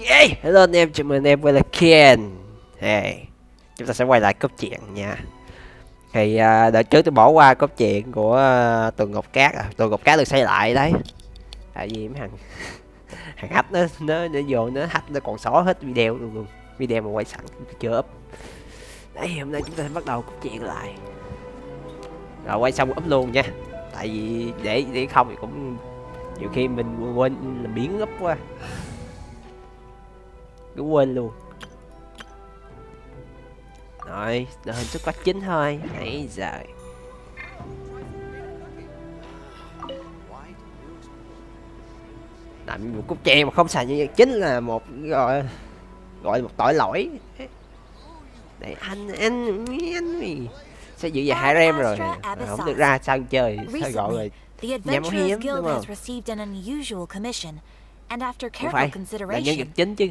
Yeah. Hello anh em, chào mừng anh em quay lại kênh. Hey, chúng ta sẽ quay lại cốt truyện nha. Thì đợt trước tôi bỏ qua cốt truyện của Tường Ngọc Cát à. Tường Ngọc Cát được xây lại đấy. Tại vì mấy thằng hack nó vô nó hack nó còn xóa hết video luôn. Video mà quay sẵn chưa up. Đấy, hôm nay chúng ta sẽ bắt đầu cốt truyện lại. Rồi quay xong up luôn nha. Tại vì để không thì cũng nhiều khi mình quên làm biến up quá. Cứ quên luôn. Rồi, hình thức có chính thôi. Nãy giờ làm một cúc chè mà không xài như vậy chính là một gọi là một tội lỗi. Để anh sẽ giữ về 2 rem rồi không được ra sao chơi sao gọi rồi nhà máu hiếm đúng không? Không phải là nhân vật chính chứ.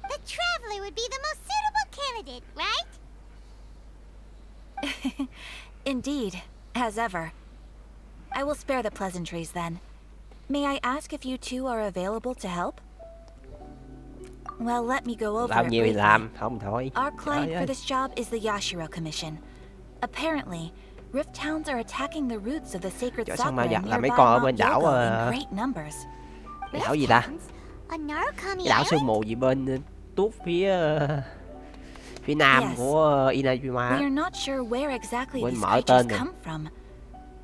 The traveler would be the most suitable candidate, right? Indeed, as ever. I will spare the pleasantries then. May I ask if you two are available to help? Well, let me go over Làm it nhiều thì briefly. làm, không thôi. Our client for this job is the Yashiro Commission. Apparently, Rift Towns are attacking the roots of the sacred sakura nearby Mount Yogo in great numbers. Cái đảo gì ta? A Narukami Cái đảo island? sương mù gì bên tuốt phía nam của inazuma. We are not sure where exactly Quên these mở creatures tên come from.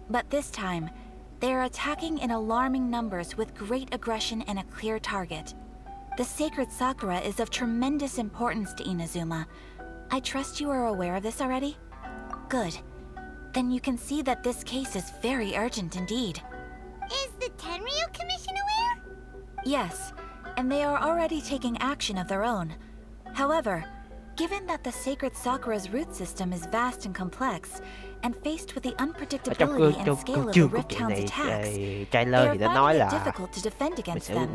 But this time, they are attacking in alarming numbers with great aggression and a clear target. The sacred sakura is of tremendous importance to Inazuma. I trust you are aware of this already? Good. Then you can see that this case is very urgent indeed. Is the Tenryu Commission aware? Yes, and they are already taking action of their own. However, given that the sacred sakura's root system is vast and complex, and faced with the unpredictability and scale of the Rift Town's attacks, they are finding it difficult to defend against them.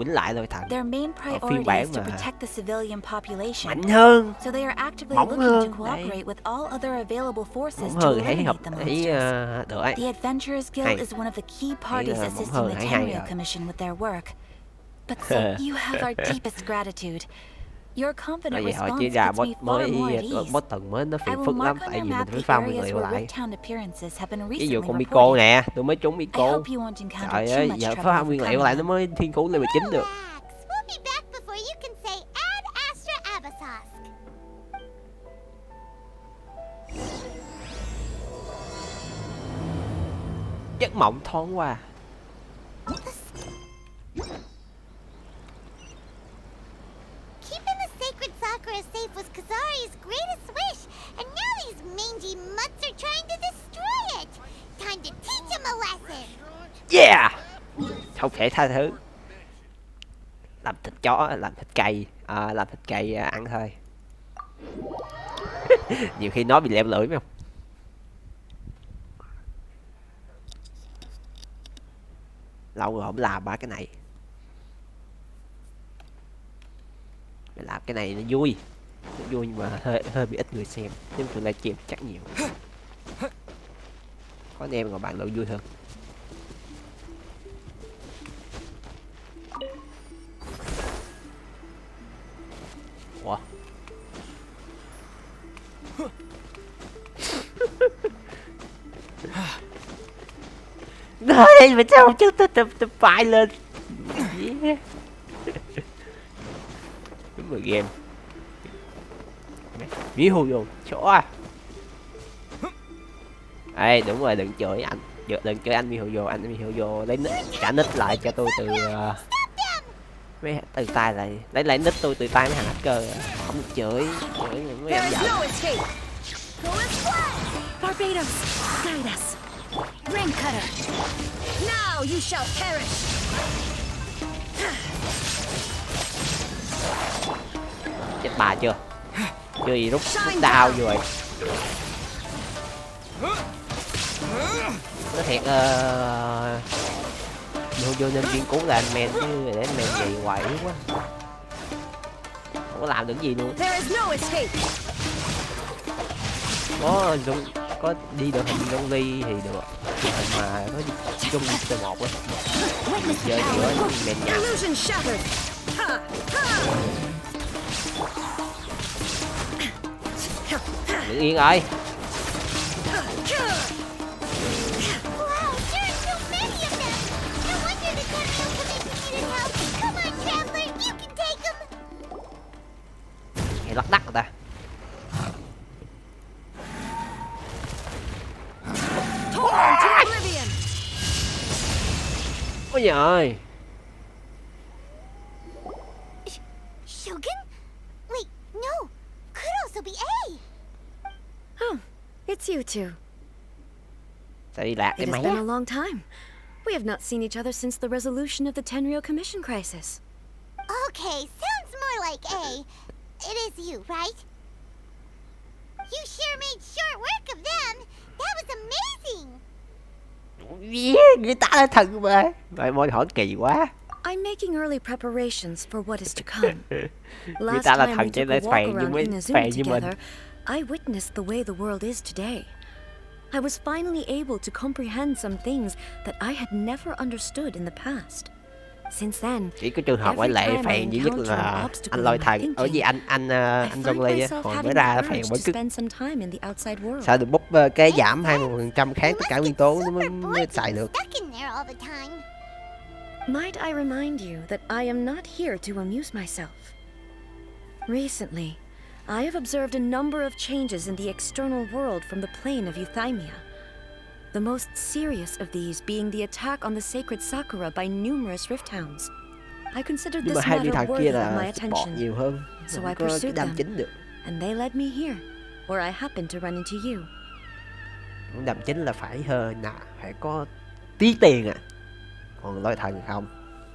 Their main priority is to protect the civilian population, so they are actively looking to cooperate with all other available forces to eliminate the monsters. The Adventurers Guild is one of the key parties assisting the Tenryu Commission with their work. But so you have our deepest gratitude. Your confident response puts me far more at ease. I will mark on your map the areas where Rift Town appearances have been ví dụ recently con Miko reported. nè, tôi mới trúng I Miko. hope you won't encounter Trời too ơi, much giờ trouble phá nguyên liệu lại nó mới thiên phú level 9 được. Relax. We'll be back before you can say Ad Astra Abasos. Giấc mộng thoáng qua. Keeping the sacred sakura safe was Kazari's greatest wish, and now these mangy mutts are trying to destroy it. Time to teach him a lesson. Yeah! Không thể tha thứ. Làm thịt chó, làm thịt cây, làm thịt cây ăn thôi. Nhiều khi nó bị lẹo lưỡi phải không? Lâu rồi không làm ba cái này. Mày làm cái này nó vui nhưng mà hơi bị ít người xem, nhưng tụi livestream chắc nhiều. Có anh em ngồi bạn lộ vui hơn. Ủa? Nói đây mà sao chứ tôi phải lên. Yeah. Đúng rồi game. Ví hù vô chỗ à. Ê đúng rồi, đừng chửi anh, đừng chửi anh Miho vô, anh Miho vô lấy trả nick lại cho tôi từ tay lại lấy nick tôi từ tay mấy thằng hacker, không được chửi mấy em giận. Barbados, guide us. Ring cutter. Now you shall perish. Chết bà chưa? Chưa gì rút đao rồi. Nó thiệt vô nên chuyên cứu là anh men chứ để anh men gì quậy quá. Không có làm được gì luôn. Có đi đội hình Lonely thì được. Đội hình mà có đi chung từ 1 á. Chơi nữa men nhặt. Tự nhiên rồi. Wow, there are so many of them. No wonder the Thediarygame commission needed help. Come on, traveler, you can take them. Nghe lắc đắc rồi ta. Ôi giời ơi. Shogun? Wait, no. Could also be A. Oh, it's you two. Sao đi lạc cái It has máy been á? a long time. We have not seen each other since the resolution of the Tenryou Commission crisis. Okay, sounds more like A. It is you, right? You sure made short work of them. That was amazing. Yeah, người ta là thần mà. Vậy môi hỏi kỳ quá. I'm making early preparations for what is to come. Người Last ta là time we thần cho took a nên walk phèn như around mấy inazuma phèn như mình. together, I witnessed the way the world is today. I was finally able to comprehend some things that I had never understood in the past. Since then, Chỉ có trường hợp ngoại every lệ time I phèn duy nhất encounter là an obstacle anh in lôi my thần ở gì thinking, anh I John find Lee á, myself hồi mới having ra the phèn urge vẫn to cứ spend some time in the outside world. sao được bút cái giảm 20% kháng tất cả nguyên tố nó mới xài được. Stuck in there all the time. Might I remind you that I am not here to amuse myself. Recently, I have observed a number of changes in the external world from the plane of euthymia. The most serious of these being the attack on the sacred Sakura by numerous rift hounds. I considered Nhưng mà this hai vị matter thần kia worthy of my là support attention, nhiều hơn, so không I có cái pursued đam them. chính được. and they led me here, where I happened to run into you. Đam chính là phải hơn nè, phải có tí tiền à. Còn lôi thần không,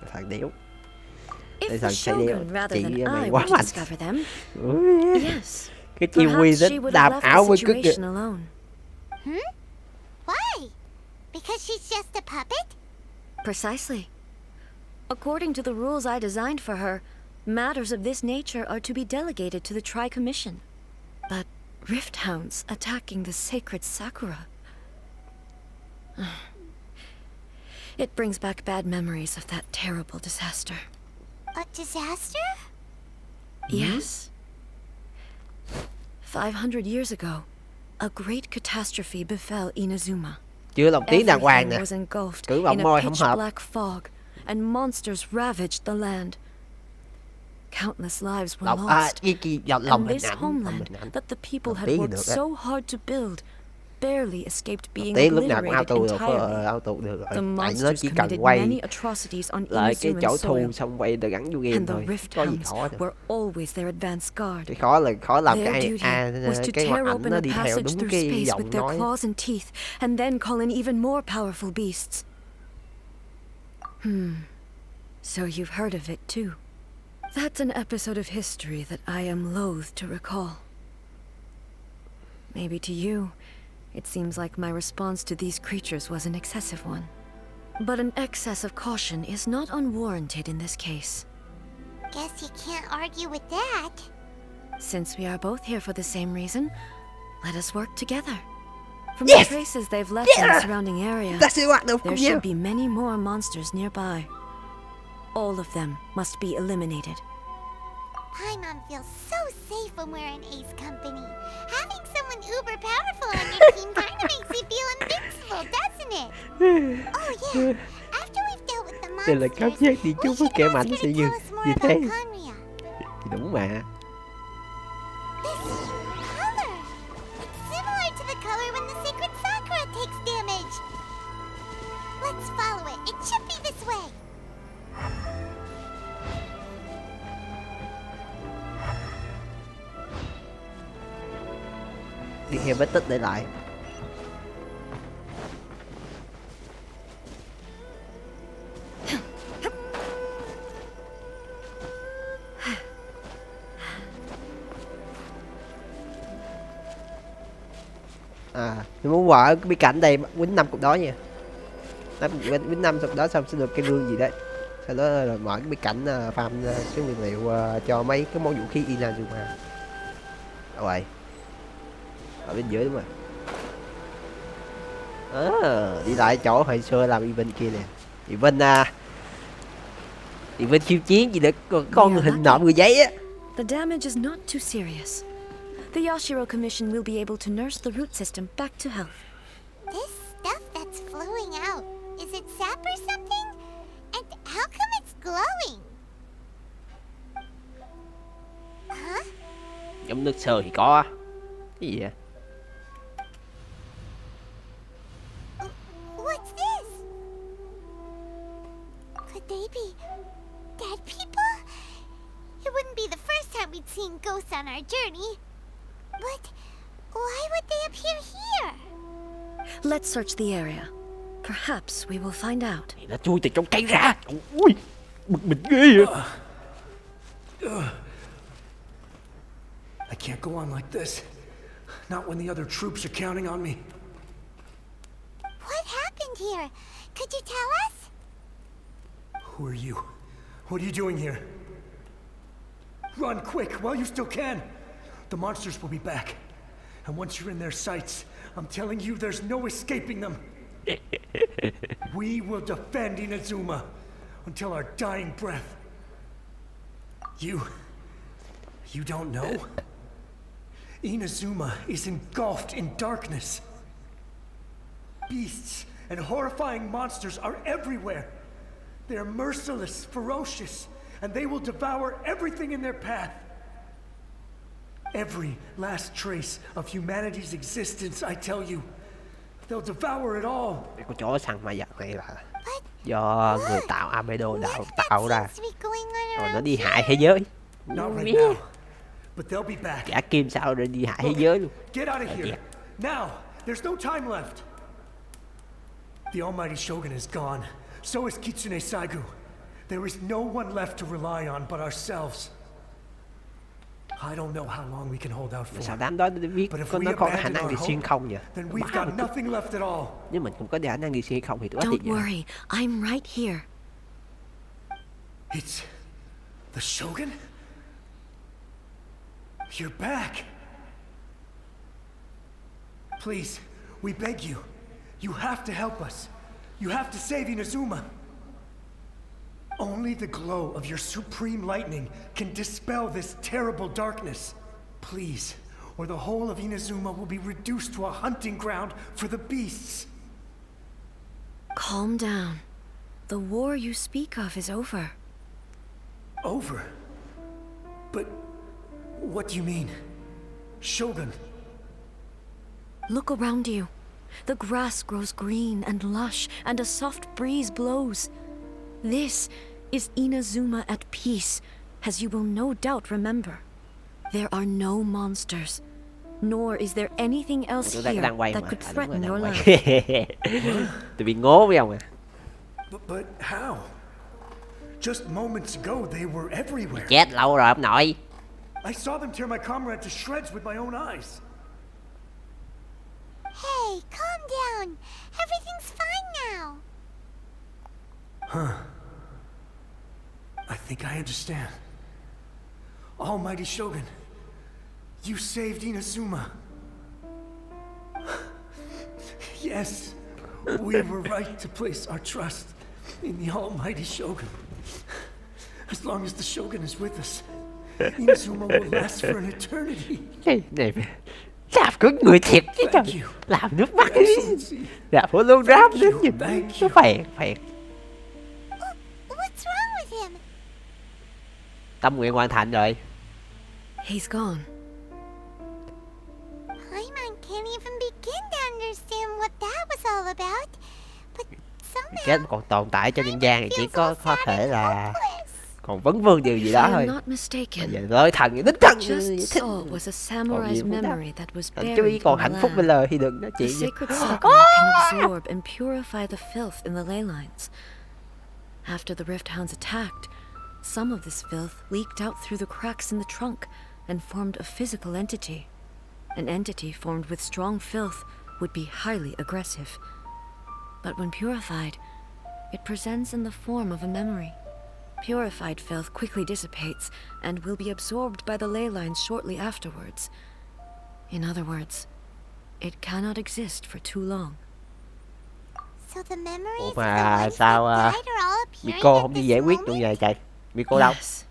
lôi thần điếu. If Lôi the thần sẽ điếu. shogun rather than Chị mày I quá were to mạnh. discover them, Ui, yes, cái chiêu quy perhaps she đến would đàm have left ảo the với cức kìa. situation alone. Why? Because she's just a puppet? Precisely. According to the rules I designed for her, matters of this nature are to be delegated to the Tri-Commission. But rift hounds attacking the sacred Sakura. It brings back bad memories of that terrible disaster. A disaster? Yes. 500 years ago, a great catastrophe befell Inazuma. Chưa lồng tiếng đàng hoàng nè. Everything was engulfed Cử vòng in môi a không pitch hợp. black fog, and monsters ravaged the land. Countless lives were Lòng lost, cái lòng and hình this ảnh, lòng homeland hình ảnh. that the people Lồng had tiếng thì worked được á. so hard to build barely escaped being Tiếng lúc nào cũng obliterated auto được, entirely. auto được rồi. The Tại nó monsters chỉ cần committed quay many atrocities on lại cái chỗ Inazuman soil, thu xong quay được gắn vô game and the thôi. rift Có gì hounds khó đâu. were always their advance guard. Cái khó là khó làm Their cái duty was to cái ngoặc tear ảnh open nó a đi theo passage đúng through cái space giọng with their nói. claws and teeth, and then call in even more powerful beasts. So you've heard of it too. That's an episode of history that I am loath to recall. Maybe to you, it seems like my response to these creatures was an excessive one. But an excess of caution is not unwarranted in this case. Guess you can't argue with that. Since we are both here for the same reason, let us work together. From Yes! the traces they've left in the surrounding area, Ta sẽ hoạt động cùng there nhau. should be many more monsters nearby. All of them must be eliminated. Paimon feels so safe when we're in Ace Company. Having someone uber powerful on your team kind of makes you feel invincible, doesn't it? Oh yeah. After we've dealt with the Đây là monsters, cảm giác đi we chung với should kẻ ask mạnh her sẽ to như tell us more như thế. about Conria. Thì đúng mà. This color! It's similar to the color when the sacred Sakura takes damage. Let's follow it. It should be this way. Đi theo vết tích để lại. Mình muốn mở cái bí cảnh đây quýnh 5 cục đó nha. Quýnh 5 cục đó xong sẽ được cái gương gì đấy. Sau đó là mở cái bí cảnh farm cái nguyên liệu cho mấy cái món vũ khí inazuma. Rồi. Ở bên dưới đúng rồi. Đi lại chỗ hồi xưa làm event kia nè. Event khiêu chiến gì được con hình nộm người giấy á. The damage is not too serious. The Yashiro Commission will be able to nurse the root system back to health. This stuff that's flowing out, is it sap or something? And how come it's glowing? Huh? Giống nước sôi thì có. Cái gì vậy? What's this? Could they be dead people? It wouldn't be the first time we'd seen ghosts on our journey. But why would they appear here? Let's search the area. Perhaps we will find out. Thì nó chui từ trong cây ra. Ui, bực mình ghê vậy. I can't go on like this. Not when the other troops are counting on me. What happened here? Could you tell us? Who are you? What are you doing here? Run quick while you still can. The monsters will be back. And once you're in their sights, I'm telling you there's no escaping them. We will defend Inazuma until our dying breath. You don't know? Inazuma is engulfed in darkness. Beasts and horrifying monsters are everywhere. They're merciless, ferocious, and they will devour everything in their path. Every last trace of humanity's existence, I tell you. They'll devour it all. Cái con chó săn ma vật này là do người tạo Albedo tạo ra. Rồi nó đi hại thế giới. Not right now, but they'll be back. Cả kim sao rồi đi hại thế giới luôn. Get out of here. Now, there's no time left. The almighty shogun is gone. So is Kitsune Saigu. There is no one left to rely on but ourselves. I don't know how long we can hold out for. Sao đám đó biết nó có khả năng đi xuyên không vậy? Then we've got nothing left at all. Nếu mình cũng có khả năng đi xuyên không thì tôi Don't worry, I'm right here. It's the shogun? You're back. Please, we beg you. You have to help us. You have to save Inazuma. Only the glow of your supreme lightning can dispel this terrible darkness. Please, or the whole of Inazuma will be reduced to a hunting ground for the beasts. Calm down. The war you speak of is over. Over? But what do you mean? Shogun? Look around you. The grass grows green and lush, and a soft breeze blows. This is Inazuma at peace, as you will no doubt remember. There are no monsters, nor is there anything else here that could threaten your life. Tôi bị ngố với ông à. But how? Just moments ago they were everywhere. Chết lâu rồi ông nội. I saw them tear my comrade to shreds with my own eyes. Hey, calm down. Everything's fine now. Huh. I think I understand. Almighty Shogun, you saved Inazuma. Yes, we were right to place our trust in the Almighty Shogun. As long as the Shogun is with us, Inazuma will last for an eternity. Cái này làm cứng người thiệt chứ trời. Làm nước mắt làm phải luôn ráp nước nhìn nó phèn. What's wrong with him? Tâm nguyện hoàn thành rồi. He's gone. Paimon can't even begin to understand what that was all about. But Cái somehow còn tồn tại cho nhân gian thì chỉ có thể là còn vấn vương điều gì đó thôi. Bây giờ tới thần đích thần thích. Còn gì cũng đó. Chú ý còn hạnh phúc với lời thì đừng nói chuyện gì. Absorb and purify the filth in the ley lines. After the Rift Hounds attacked, some of this filth leaked out through the cracks in the trunk and formed a physical entity. An entity formed with strong filth would be highly aggressive. But when purified, it presents in the form of a memory. Purified filth quickly dissipates and will be absorbed by the ley lines shortly afterwards. In other words, it cannot exist for too long. So the memories Ủa of the mà ones sao that died are all appearing Miko at không đi this giải quyết moment? luôn giờ trời. Miko đâu? Yes.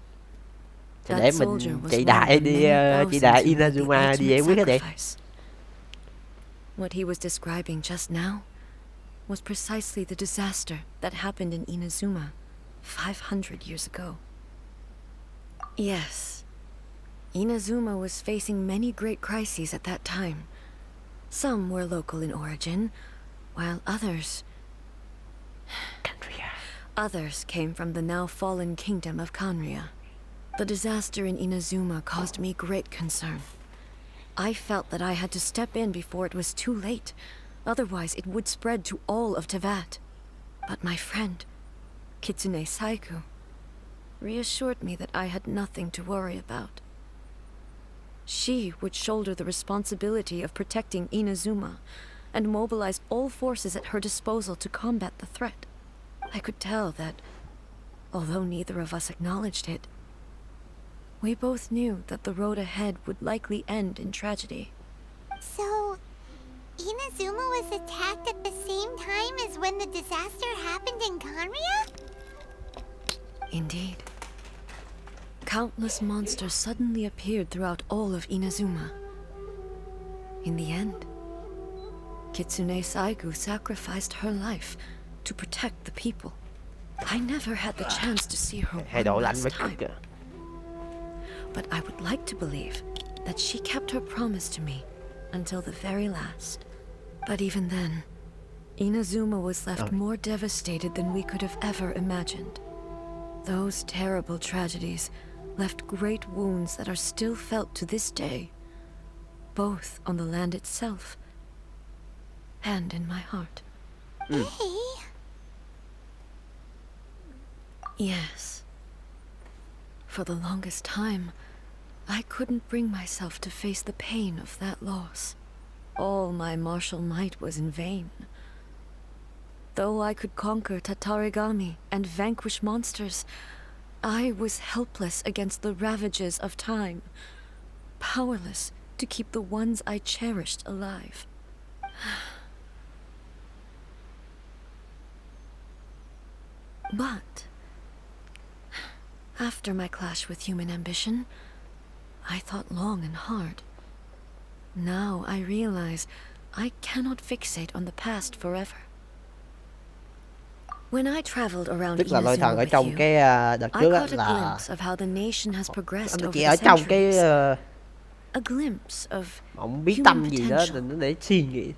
Thì để mình chị đại đi chị đại Inazuma đi giải quyết cái đi. What he was describing just now was precisely the disaster that happened in Inazuma 500 years ago. Yes, Inazuma was facing many great crises at that time. Some were local in origin, while others came from the now fallen kingdom of Khaenri'ah. The disaster in Inazuma caused me great concern. I felt that I had to step in before it was too late, otherwise it would spread to all of Teyvat. But my friend, Kitsune Saiku, reassured me that I had nothing to worry about. She would shoulder the responsibility of protecting Inazuma and mobilize all forces at her disposal to combat the threat. I could tell that, although neither of us acknowledged it, we both knew that the road ahead would likely end in tragedy. So, Inazuma was attacked at the same time as when the disaster happened in Khaenri'ah? Indeed. Countless monsters suddenly appeared throughout all of Inazuma. In the end, Kitsune Saigu sacrificed her life to protect the people. I never had the chance to see her one last time. But I would like to believe that she kept her promise to me until the very last. But even then, Inazuma was left more devastated than we could have ever imagined. Those terrible tragedies left great wounds that are still felt to this day, both on the land itself and in my heart. Hey. Yes. For the longest time, I couldn't bring myself to face the pain of that loss. All my martial might was in vain. Though I could conquer Thediarygame and vanquish monsters, I was helpless against the ravages of time, powerless to keep the ones I cherished alive. But after my clash with human ambition, I thought long and hard. Now I realize I cannot fixate on the past forever. When I traveled around Tức là lôi thần ở trong cái đợt trước á là anh chị ở trong cái ông bí tâm gì đó để suy nghĩ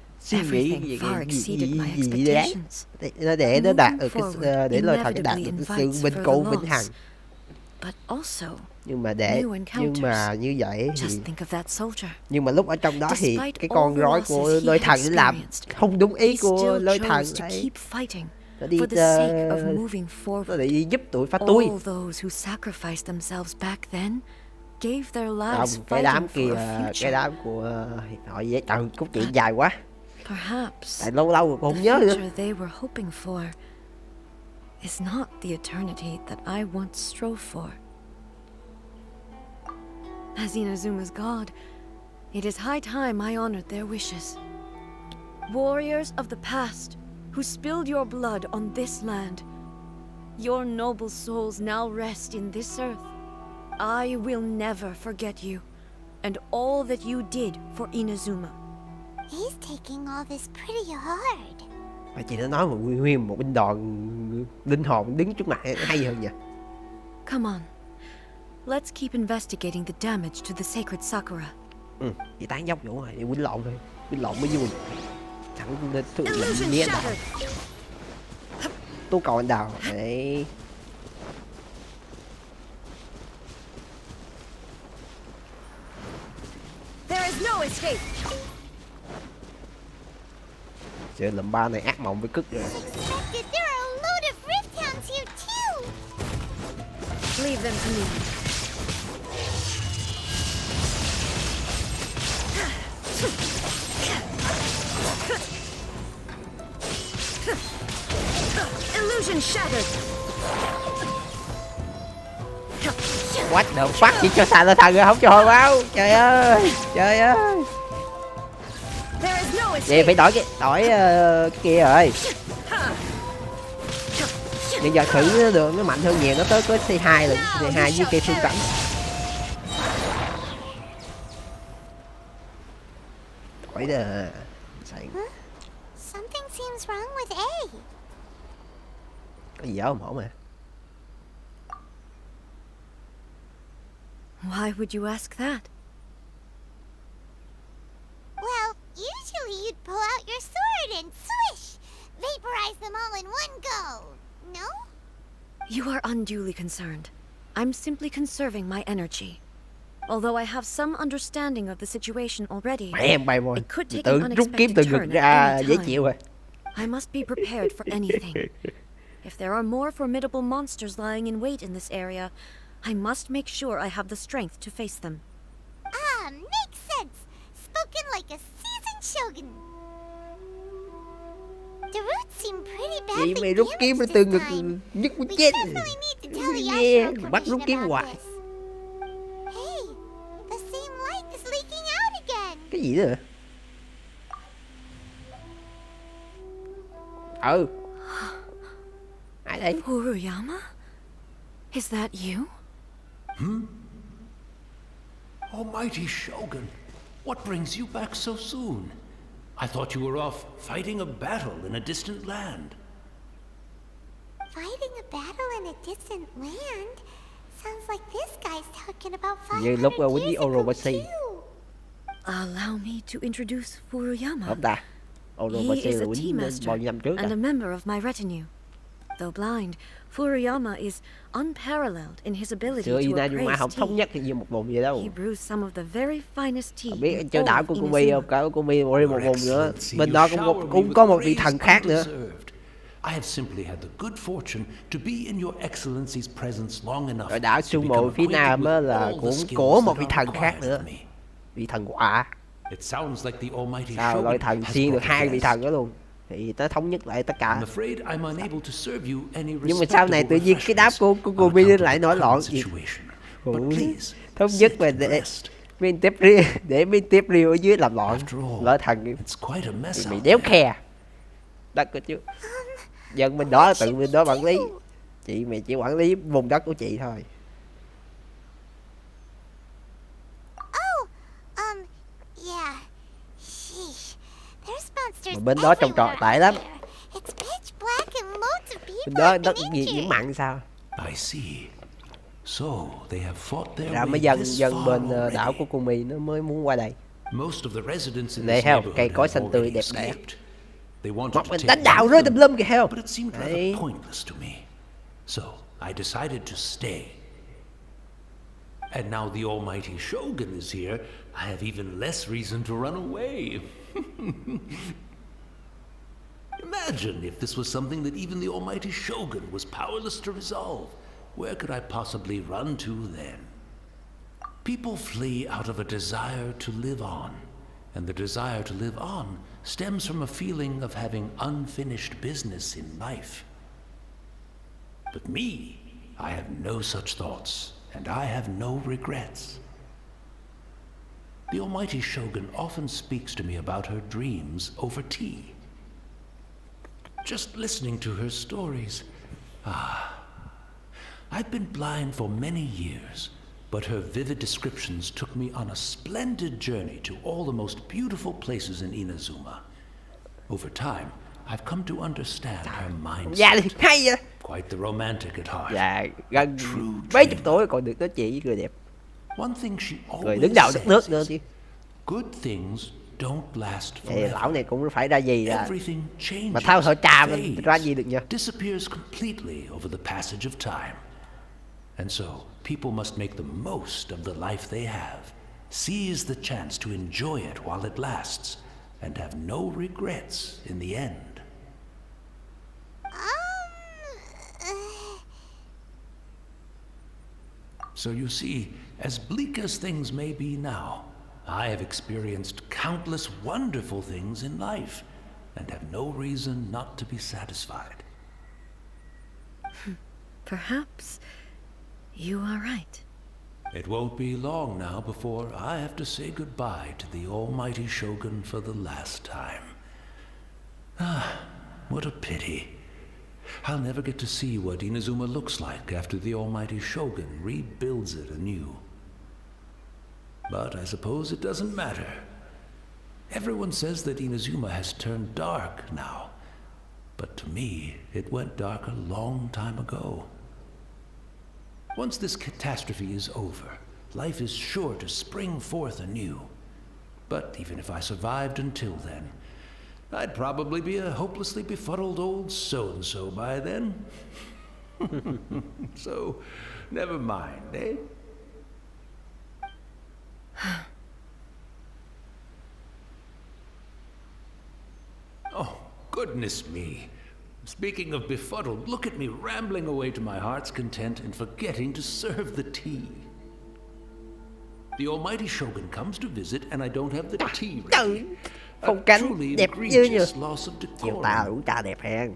gì đấy để nó đạt được cái để lôi thần đạt được cái sự vinh cửu vĩnh hằng. Nhưng mà như vậy thì nhưng mà lúc ở trong đó thì cái con rối của lôi thần làm không đúng ý của lôi thần ấy. Nó đi giúp tụi phá túi. Cái đám kia, cái đám của họ dễ trời cốt truyện dài quá. Tại lâu rồi cũng không nhớ nữa. Is not the eternity that I once strove for. As Inazuma's god, it is high time I honored their wishes. Warriors of the past, who spilled your blood on this land, your noble souls now rest in this earth. I will never forget you, and all that you did for Inazuma. He's taking all this pretty hard. Mà chị đã nói mà nguyên một binh đoàn linh hồn đứng trước mặt hay hơn nhỉ? Come on, let's keep investigating the damage to the sacred Sakura. Chị tán dốc đủ rồi, đi quýnh lộn thôi, quýnh lộn mới vui. Thẳng lên thượng lệnh nghĩa đào. Tôi cầu anh đào để There is no escape. Sự lụm ba này ác mộng với cứt rồi. Leave them to me. Illusion shattered. What the fuck, chỉ cho xài lên thần rồi không cho hồi báo. Trời ơi, trời ơi. Vậy phải đổi cái kia rồi. Bây giờ thử đường nó mạnh hơn nhiều, nó tới có C2 lần, C2 với cây phương cảnh. hỏi đó. Sẵn. Something seems wrong with A. Có gì đó không ổn mà. Why would you ask that? Well, usually you'd pull out your sword and swish, vaporize them all in one go. No? You are unduly concerned. I'm simply conserving my energy. Although I have some understanding of the situation already, Mẹ em bay rồi. it could take Tự an rút kiếm từ unexpected ngực turn ra at any dễ time. chịu rồi. I must be prepared for anything. If there are more formidable monsters lying in wait in this area, I must make sure I have the strength to face them. Makes sense. Spoken like a seasoned shogun. The roots seem pretty Chị badly mày rút kiếm ra damaged từ this ngực time. nhất muốn We chết. definitely need to tell the Yeah, Astral bắt rút Commission kiếm about hoài. this. Hey, the same light is leaking out again. Cái gì nữa? Ừ. Ai đây? Furuyama? Is that you? Almighty Shogun, what brings you back so soon? I thought you were off fighting a battle in a distant land. Fighting a battle in a distant land? Sounds like this guy's talking about Như 500 lúc Win với years ago Orobashi. too. Allow me to introduce Furuyama. Không ta? He Orobashi is là a tea quýnh master bao nhiêu năm trước and à? a member of my retinue. Though blind, Furuyama is unparalleled in his ability Xưa to inazuma appraise không thống tea. nhất gì một vùng vậy đâu. He brews some of the very finest tea Biết in chỗ all đảo of của Kumi không? Inazuma. Cả Kumi một Your vùng nữa. Excellency, Bên you đó shower me cũng with có một vị praise thần khác nữa. undeserved. I have simply had the good fortune to be in your Excellency's presence long enough Rồi đảo to Sương become Mù phía acquainted nam á with là all the cũng skills của một that vị are thần khác required nữa. of me. Vị thần quả. It sounds like the Almighty Sao Shogun loại thần has xiên được brought a hai vị guest. thần đó luôn. Thì nó thống nhất lại tất cả. I'm afraid I'm unable to serve you any Nhưng mà sau này tự respectable nhiên cái đáp của refreshments on Kumi account of lại the nổi current loạn gì. situation. Ủa, But please, thống nhất sit mà and để rest. Min tiếp riêng để Min tiếp riêng ở dưới làm loạn. After all, Loại thần it's quite a mess thì mày out đéo there. khe. Đất cơ chứ. Dân bên đó là tự bên đó quản lý. Chị mày chỉ quản lý vùng đất của chị thôi. Oh, yeah. Sheesh. There's monsters Mà bên đó trồng trọt everywhere tệ out lắm. there. It's pitch black and loads of Bên people đó have đất been nhiễm injured. mặn sao? I see. So they have fought their Ra way mới dân this dân far bên đảo already. của Kumi nó mới muốn qua đây. Most of the residents in Đây this thấy không? neighborhood Cây cối have xanh tươi already đẹp đẽ. escaped. They wanted Mọc to mình take đánh đạo me rơi with tùm them, lum kìa thấy không? but it seemed Đấy. rather pointless to me. So I decided to stay. And now the Almighty Shogun is here, I have even less reason to run away. Imagine if this was something that even the Almighty Shogun was powerless to resolve. Where could I possibly run to then? People flee out of a desire to live on, and the desire to live on stems from a feeling of having unfinished business in life. But me, I have no such thoughts, and I have no regrets. The Almighty Shogun often speaks to me about her dreams over tea. Just listening to her stories, I've been blind for many years, but her vivid descriptions took me on a splendid journey to all the most beautiful places in Inazuma. Over time, I've come to understand her Dạ mindset. thì hay vậy. Quite the romantic at heart. Dạ gần True mấy chục dreamer. tuổi còn được nói chuyện với người đẹp. One thing she Người always đứng đầu đất nước says nữa is, chứ. good things don't last Thì forever. lão này cũng phải ra gì ra. Everything changes, Mà thao thở trà mình fades, ra gì được nhỉ? disappears completely over the passage of time. And so, people must make the most of the life they have, seize the chance to enjoy it while it lasts, and have no regrets in the end. So you see, as bleak as things may be now, I have experienced countless wonderful things in life, and have no reason not to be satisfied. Perhaps you are right. It won't be long now before I have to say goodbye to the Almighty Shogun for the last time. Ah, what a pity. I'll never get to see what Inazuma looks like after the Almighty Shogun rebuilds it anew. But I suppose it doesn't matter. Everyone says that Inazuma has turned dark now. But to me, it went dark a long time ago. Once this catastrophe is over, life is sure to spring forth anew. But even if I survived until then, I'd probably be a hopelessly befuddled old so-and-so by then. So, never mind, eh? Oh, goodness me. Speaking of befuddled, look at me rambling away to my heart's content and forgetting to serve the tea. The almighty shogun comes to visit and I don't have the tea ready. Phong A cảnh truly đẹp như egregious loss of chiều tà decorum. đủ trà đẹp hen.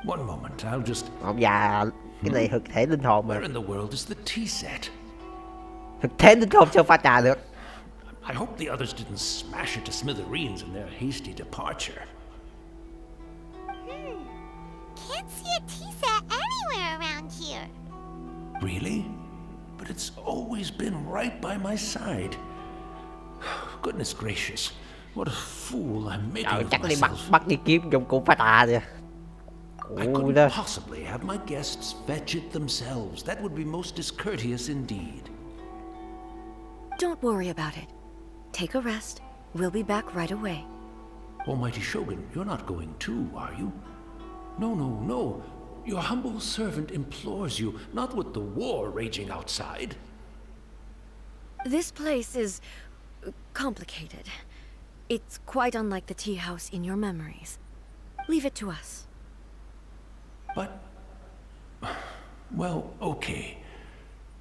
One moment, I'll just... Ông già, cái này thực thể linh hồn mà. Where in the world is the tea set? Thực thể linh hồn sao pha trà được. I hope the others didn't smash it to smithereens in their hasty departure. Can't see a tea set anywhere around here. Really? But it's always been right by my side. Goodness gracious, what a fool I'm making Trời, of chắc đi bắt myself. đi kiếm dụng cụ pha trà kìa. I Ui couldn't đó. possibly have my guests fetch it themselves. That would be most discourteous indeed. Don't worry about it. Take a rest. We'll be back right away. Almighty Shogun, you're not going too, are you? No, no, no. Your humble servant implores you, not with the war raging outside. This place is complicated. It's quite unlike the tea house in your memories. Leave it to us. But... well, okay.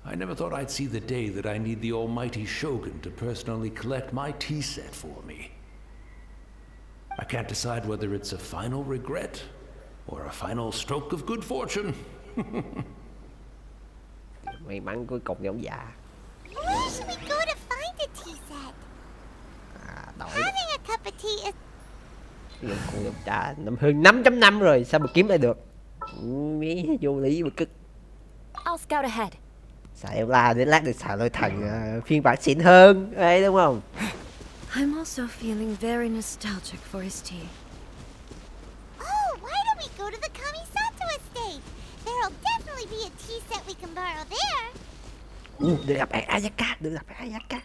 I never thought I'd see the day that I need the almighty Shogun to personally collect my tea set for me. I can't decide whether it's a final regret or a final stroke of good fortune. May mắn cuối cùng thì ông già. Where should we go to find a tea set? Đổi Having a cup of tea is... dụng cụ dùng trà hơn 500 năm rồi, sao mà kiếm lại được. Mí vô lý mà cực. I'll scout ahead. Xài em la đến lát được xài lôi thần phiên bản xịn hơn. Đấy đúng không? I'm also feeling very nostalgic for his tea. Oh, why don't we go to the Kamisato estate? There'll definitely be a tea set we can borrow there. Được gặp bạn Ayaka, được gặp bạn Ayaka.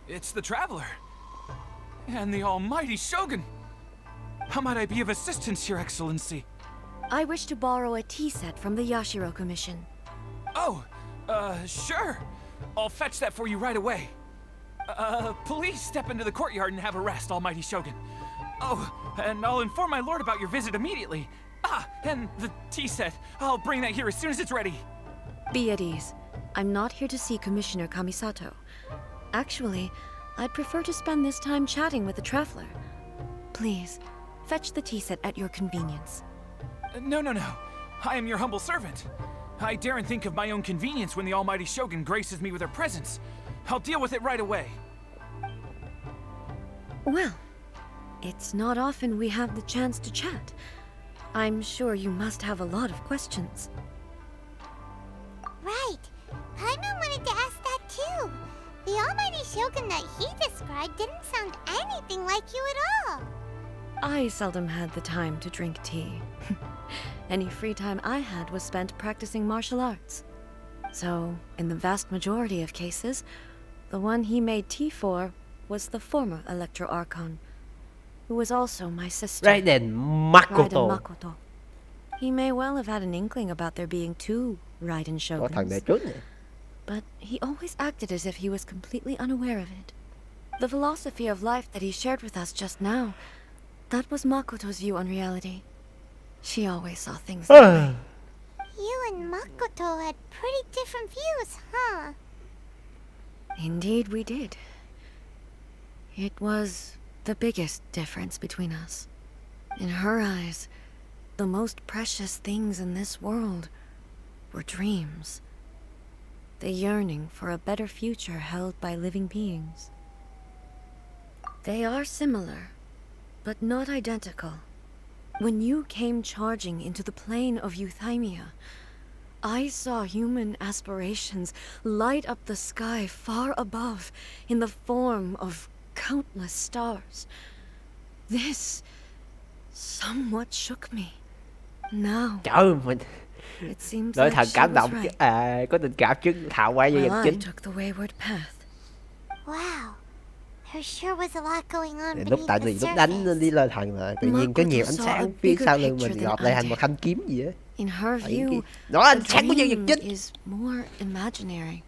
It's the Traveler. And the almighty Shogun. How might I be of assistance, Your Excellency? I wish to borrow a tea set from the Yashiro Commission. Oh, sure. I'll fetch that for you right away. Please step into the courtyard and have a rest, almighty Shogun. Oh, and I'll inform my lord about your visit immediately. Ah, and the tea set. I'll bring that here as soon as it's ready. Be at ease. I'm not here to see Commissioner Kamisato. Actually, I'd prefer to spend this time chatting with the Traveler. Please, fetch the tea set at your convenience. No. I am your humble servant. I daren't think of my own convenience when the almighty Shogun graces me with her presence. I'll deal with it right away. Well, it's not often we have the chance to chat. I'm sure you must have a lot of questions. Right. Paimon wanted to ask that too. The almighty Shogun that he described didn't sound anything like you at all. I seldom had the time to drink tea. Any free time I had was spent practicing martial arts. So, in the vast majority of cases, the one he made tea for was the former Electro Archon, who was also my sister, Raiden Raiden Makoto. Makoto. He may well have had an inkling about there being two Raiden Có thằng đệ Shoguns, trước này. but he always acted as if he was completely unaware of it. The philosophy of life that he shared with us just now, that was Makoto's view on reality. She always saw things that way. You and Makoto had pretty different views, huh? Indeed we did. It was the biggest difference between us. In her eyes, the most precious things in this world were dreams. The yearning for a better future held by living beings. They are similar, but not identical. When you came charging into the plane of Euthymia, I saw human aspirations light up the sky far above in the form of countless stars. This somewhat shook me. Now, Trời ơi, mình it seems nói like thần she cảm was động right. có tình cảm trước thảo quay nhân vật Well, I chính. took the wayward path. Wow. There sure was a lot going on Lúc beneath tại the vì lúc đánh surface. đi lên thần mà tự nhiên có nhiều ánh sáng phía sau lưng mình gọt lại thành một thanh kiếm gì á. In her view, Đó ánh sáng của nhân vật dream chính. is more imaginary,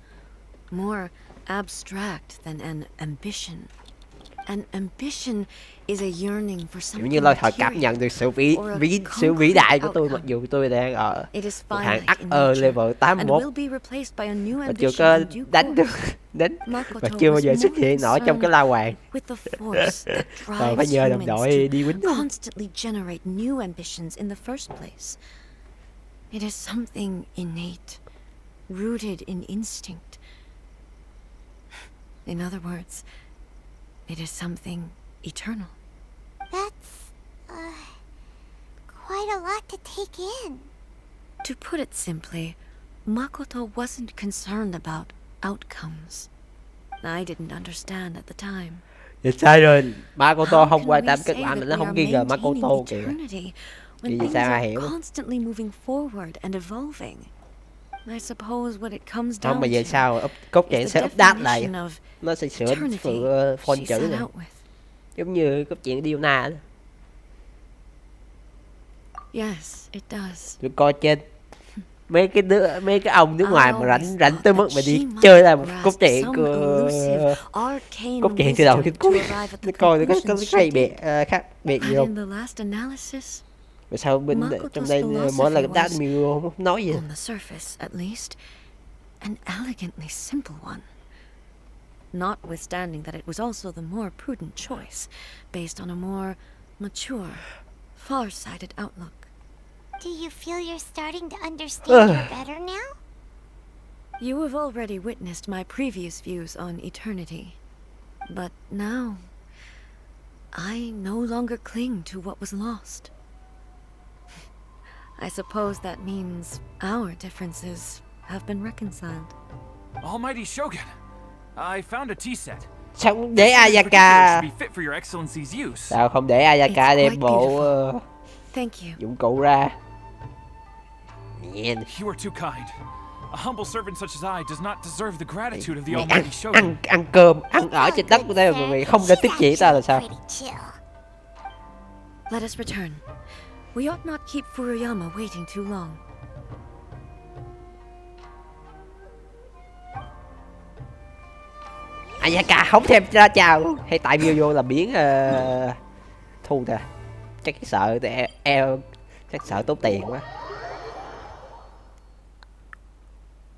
more abstract than an ambition. An ambition is a yearning for Kiểu something như lôi thời cảm material. nhận được sự vĩ đại của tôi, mặc dù tôi đang ở It is một hạng finite in ơ nature level and 81 will be replaced by a new mà chưa ambition có in due đánh được course. đến và Makoto chưa bao was giờ xuất more hiện nổi trong cái concerned la hoàng. with the force that Phải drives nhờ đồng humans đội đi quýnh to đó. constantly generate new ambitions in the first place. It is something innate, rooted in instinct. In other words, it is something eternal. That's, quite a lot to take in. To put it simply, Makoto wasn't concerned about outcomes. I didn't understand at the time. Vậy sai rồi, Makoto How không can quan we tâm kết say quả mà that nó we không are nghi ngờ maintaining Makoto kìa. eternity when Vì things sao ai are hiểu? constantly moving forward and evolving? I suppose what it comes Không down mà về to sau cốt truyện is sẽ the update lại, definition of nó sẽ sửa eternity phone she chữ set này, out with. giống như cốt truyện Diona đó. Yes, it does. Tôi coi trên mấy cái ông nước ngoài mà I rảnh always rảnh thought tới that mức mà đi she might chơi ra một grasp cốt truyện some của elusive arcane cốt truyện từ đầu wisdom đến to cuối. arrive at the Nó coi nó có conclusions she khác did. biệt gì But không? in the last analysis, Rồi sao bên Makoto's trong đây mỗi lần philosophy đá was, Miu không nói gì. on the surface at least, an elegantly simple one. Notwithstanding that it was also the more prudent choice, based on a more mature, far-sighted outlook. Do you feel you're starting to understand her better now? You have already witnessed my previous views on eternity. But now, I no longer cling to what was lost. I suppose that means our differences have been reconciled. Almighty Shogun, I found a tea set. Sao không để In particular, Ayaka? should be fit for your excellency's use. Sao không để Ayaka It's đem quite bộ beautiful. Thank you. dụng cụ ra? Nhìn. You are too kind. A humble servant such as I does not deserve the gratitude of the Mày Almighty Shogun. ăn cơm, ăn It's ở all trên đất good, của tao mà sir. mày không nên She's tiếc chỉ tao là sao? actually pretty chill. Let us return. We ought not keep Furuyama waiting too long. Ayaka không thèm ra chào luôn. Hay tại Miu vô là biến thu ta. Chắc sợ chắc sợ tốn tiền quá.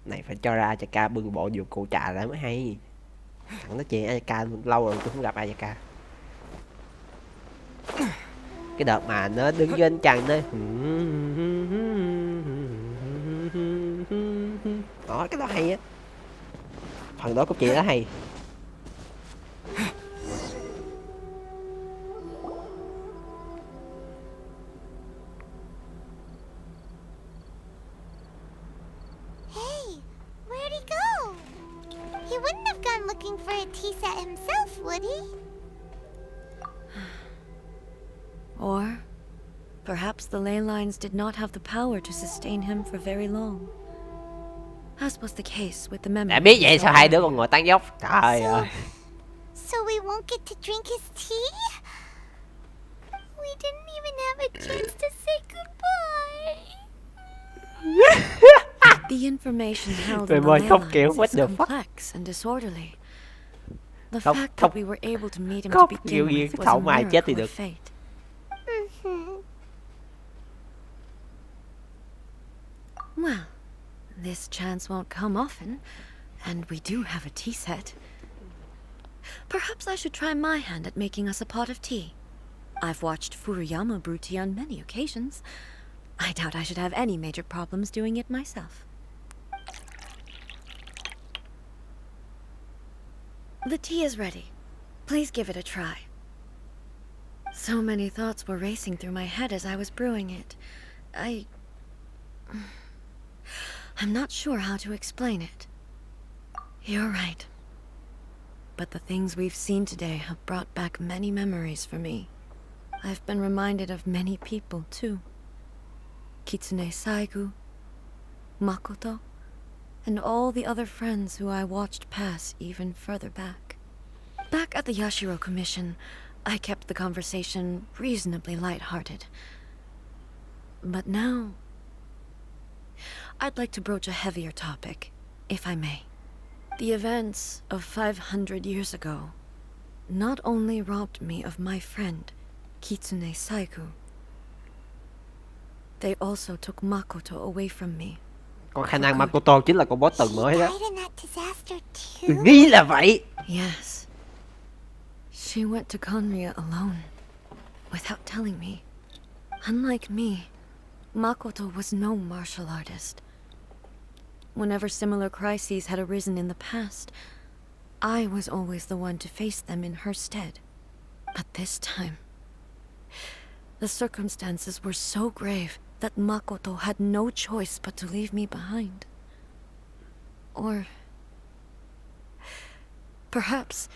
Này phải cho ra Ayaka bưng bộ dụng cụ trà ra mới hay. Thằng nói chuyện Ayaka lâu rồi tôi không gặp Ayaka. Cái đợt mà nó đứng trên trần đó. Đó cái đó hay á. Phần đó có chuyện đó hay. Hey, where'd he go? He wouldn't have gone looking for a tea set himself, would he? Or perhaps the ley lines did not have the power to sustain him for very long. As was the case with the memory. Đã biết vậy sao hai đứa còn ngồi tán dốc. Trời ơi. So we won't get to drink his tea? We didn't even have a chance to say goodbye. The information held Mày in the mời ley không kiểu lines what is the fuck. complex and disorderly. The Không- fact không- that we were able to meet him to không begin kiểu gì with was thảo a mai chết thì miracle được. of fate. Well, this chance won't come often, and we do have a tea set. Perhaps I should try my hand at making us a pot of tea. I've watched Furuyama brew tea on many occasions. I doubt I should have any major problems doing it myself. The tea is ready. Please give it a try. So many thoughts were racing through my head as I was brewing it. I'm not sure how to explain it. You're right. But the things we've seen today have brought back many memories for me. I've been reminded of many people, too. Kitsune Saigu, Makoto, and all the other friends who I watched pass even further back. Back at the Yashiro Commission, I kept the conversation reasonably light-hearted. But now, I'd like to broach a heavier topic, if I may. The events of 500 years ago not only robbed me of my friend, Kitsune Saigu, they also took Makoto away from me. Có khả năng Makoto chính là con boss từng She mới đó. died in that disaster too. Tôi nghĩ là vậy. Yes. She went to Conria alone, without telling me. Unlike me, Makoto was no martial artist. Whenever similar crises had arisen in the past, I was always the one to face them in her stead. But this time, the circumstances were so grave that Makoto had no choice but to leave me behind. Or perhaps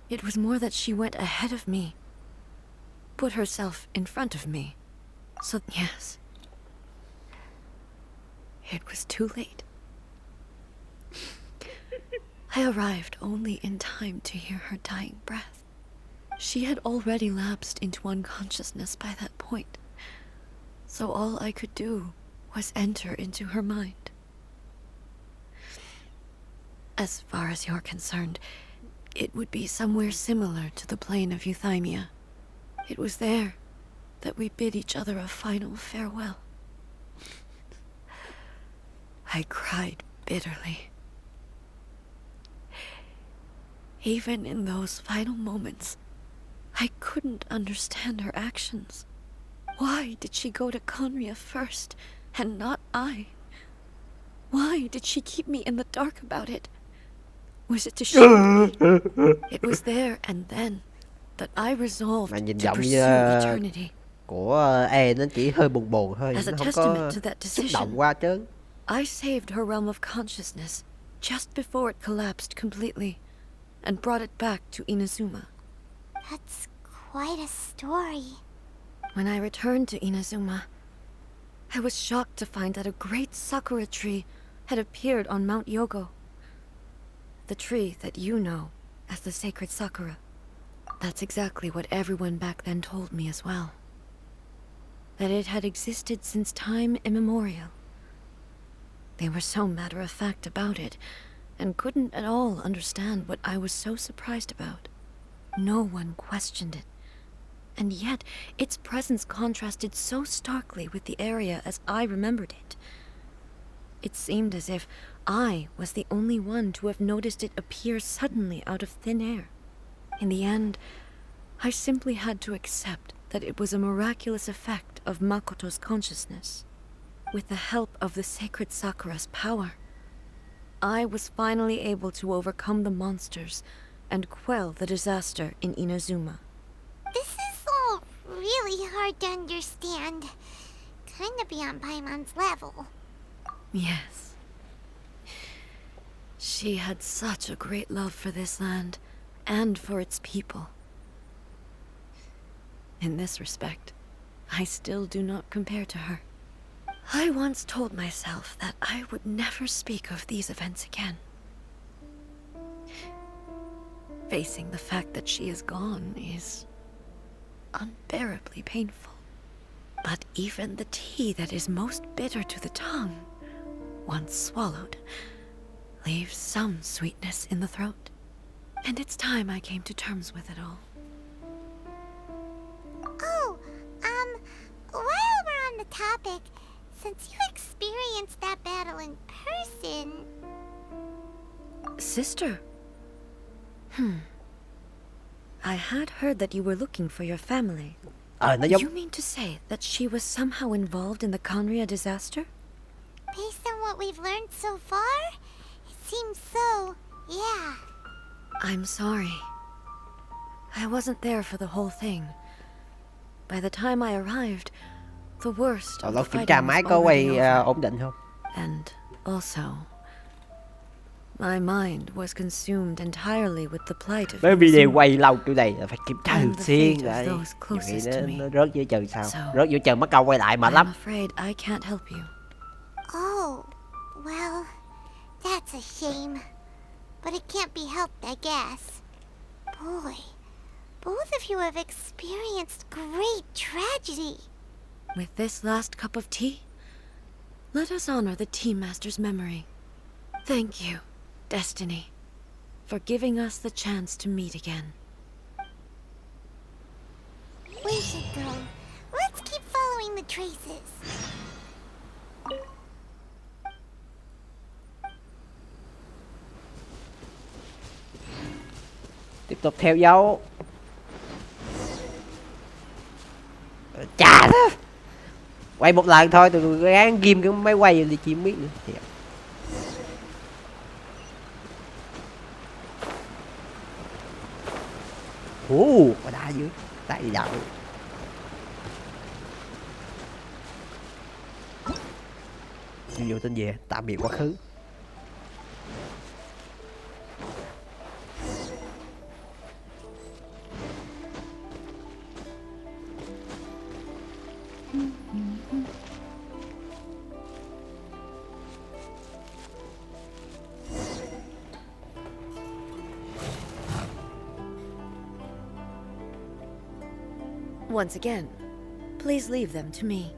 it was more that she went ahead of me, put herself in front of me. So yes, it was too late. I arrived only in time to hear her dying breath. She had already lapsed into unconsciousness by that point, so all I could do was enter into her mind. As far as you're concerned, it would be somewhere similar to the plane of Euthymia. It was there that we bid each other a final farewell. I cried bitterly. Even in those final moments, I couldn't understand her actions. Why did she go to Conria first, and not I? Why did she keep me in the dark about it? Was it to show me? It was there and then that I resolved Mà nhìn to giọng pursue như eternity. của E nó chỉ hơi buồn buồn thôi, As a nó không testament có to that xúc decision, động qua chứ. I saved her realm of consciousness just before it collapsed completely, and brought it back to Inazuma. That's quite a story. When I returned to Inazuma, I was shocked to find that a great sakura tree had appeared on Mount Yogo. The tree that you know as the sacred sakura. That's exactly what everyone back then told me as well. That it had existed since time immemorial. They were so matter-of-fact about it, and couldn't at all understand what I was so surprised about. No one questioned it. And yet, its presence contrasted so starkly with the area as I remembered it. It seemed as if I was the only one to have noticed it appear suddenly out of thin air. In the end, I simply had to accept that it was a miraculous effect of Makoto's consciousness. With the help of the sacred Sakura's power, I was finally able to overcome the monsters and quell the disaster in Inazuma. This is all really hard to understand. Kinda beyond Paimon's level. Yes. She had such a great love for this land, and for its people. In this respect, I still do not compare to her. I once told myself that I would never speak of these events again. Facing the fact that she is gone is unbearably painful. But even the tea that is most bitter to the tongue, once swallowed, leaves some sweetness in the throat. And it's time I came to terms with it all. Oh, while we're on the topic, since you experienced that battle in person... Sister? I had heard that you were looking for your family. Nó giống You mean to say that she was somehow involved in the Conria disaster? Based on what we've learned so far, it seems so, yeah. I'm sorry. I wasn't there for the whole thing. by the time I arrived, the worst Rồi of nó the kiểm tra fighting máy was có quay already over. ổn định không? And also, my mind was consumed entirely with the plight of Mấy video inazuma. quay lâu kiểu này là phải kiểm tra thường And the xuyên fate of đấy. those Nhiều khi closest to me. nó rớt dưới chân sao? So, Rớt dưới chân mất công quay lại mệt I'm lắm. afraid I can't help you. Oh, well, that's a shame. But it can't be helped, I guess. Boy, both of you have experienced great tragedy. With this last cup of tea, let us honor the Tea Master's memory. Thank you, Destiny, for giving us the chance to meet again. We should go. Let's keep following the traces. Tiếp tục theo dấu. Chà đó. Quay một lần thôi, tụi gán ghim cái máy quay thì chị biết nữa. Thiệt. Có đá dưới. Đá gì đâu. Vô tên về, tạm biệt quá khứ. Once again, please leave them to me.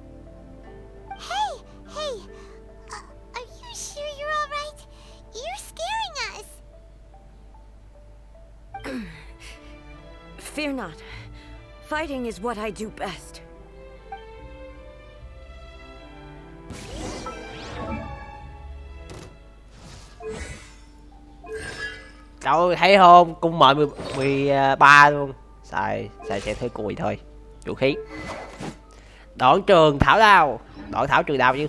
Hey, hey! Are you sure you're all right? You're scaring us. Fear not. Fighting is what I do best. Cậu thấy không? Cung mệnh 13 luôn. Xài sẽ hơi cùi thôi. Vũ khí. Đoạn trường thảo đao. Đoạn thảo trường đao chứ.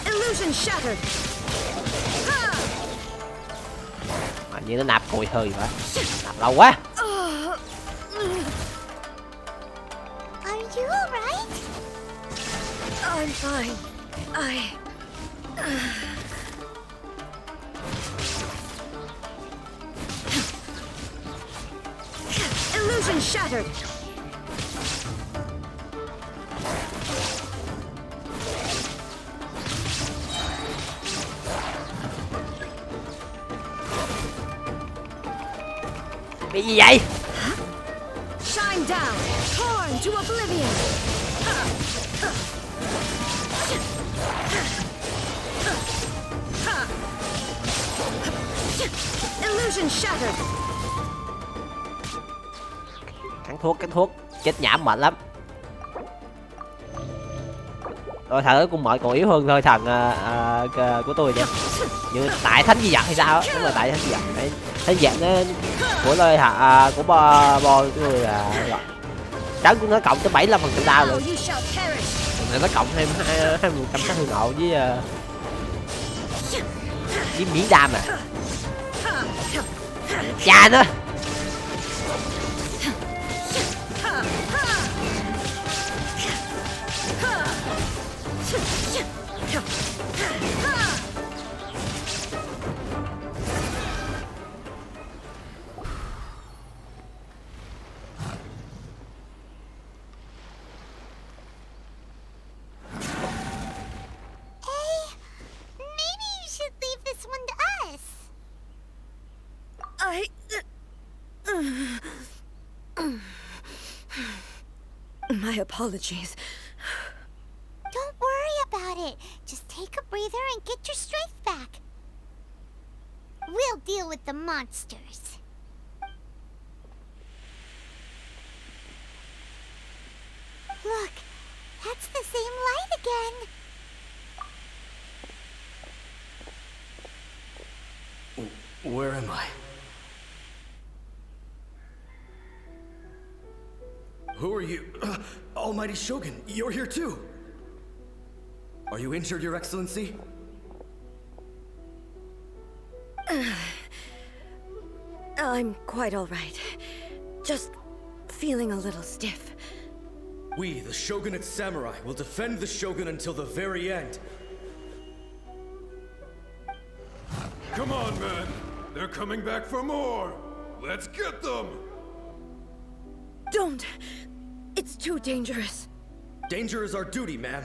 Illusion shattered. Mà như nó nạp cùi hơi vậy. Nạp lâu quá. Are you all right? I'm fine. Illusion shattered. Bị gì vậy? Shine down, torn to oblivion. Illusion shattered. Cắn thuốc. Chết nhảm mệt lắm. Rồi thằng ấy cũng mệt còn yếu hơn thôi thằng của tôi vậy. Như tại thánh di vật hay sao á, đúng là tại thánh di vật. Thánh di vật nó của tôi của bo người trắng của nó cộng tới 75% đau rồi. Nó cộng thêm 20% sát thương nộ với miễn đam à. Chà nữa. My apologies. Don't worry about it. Just take a breather and get your strength back. We'll deal with the monsters. Look, that's the same light again. Where am I? Who are you? Almighty Shogun, you're here too. Are you injured, Your Excellency? I'm quite all right. Just feeling a little stiff. We, the Shogunate Samurai, will defend the Shogun until the very end. Come on, men. They're coming back for more. Let's get them. Don't! It's too dangerous. Danger is our duty, ma'am.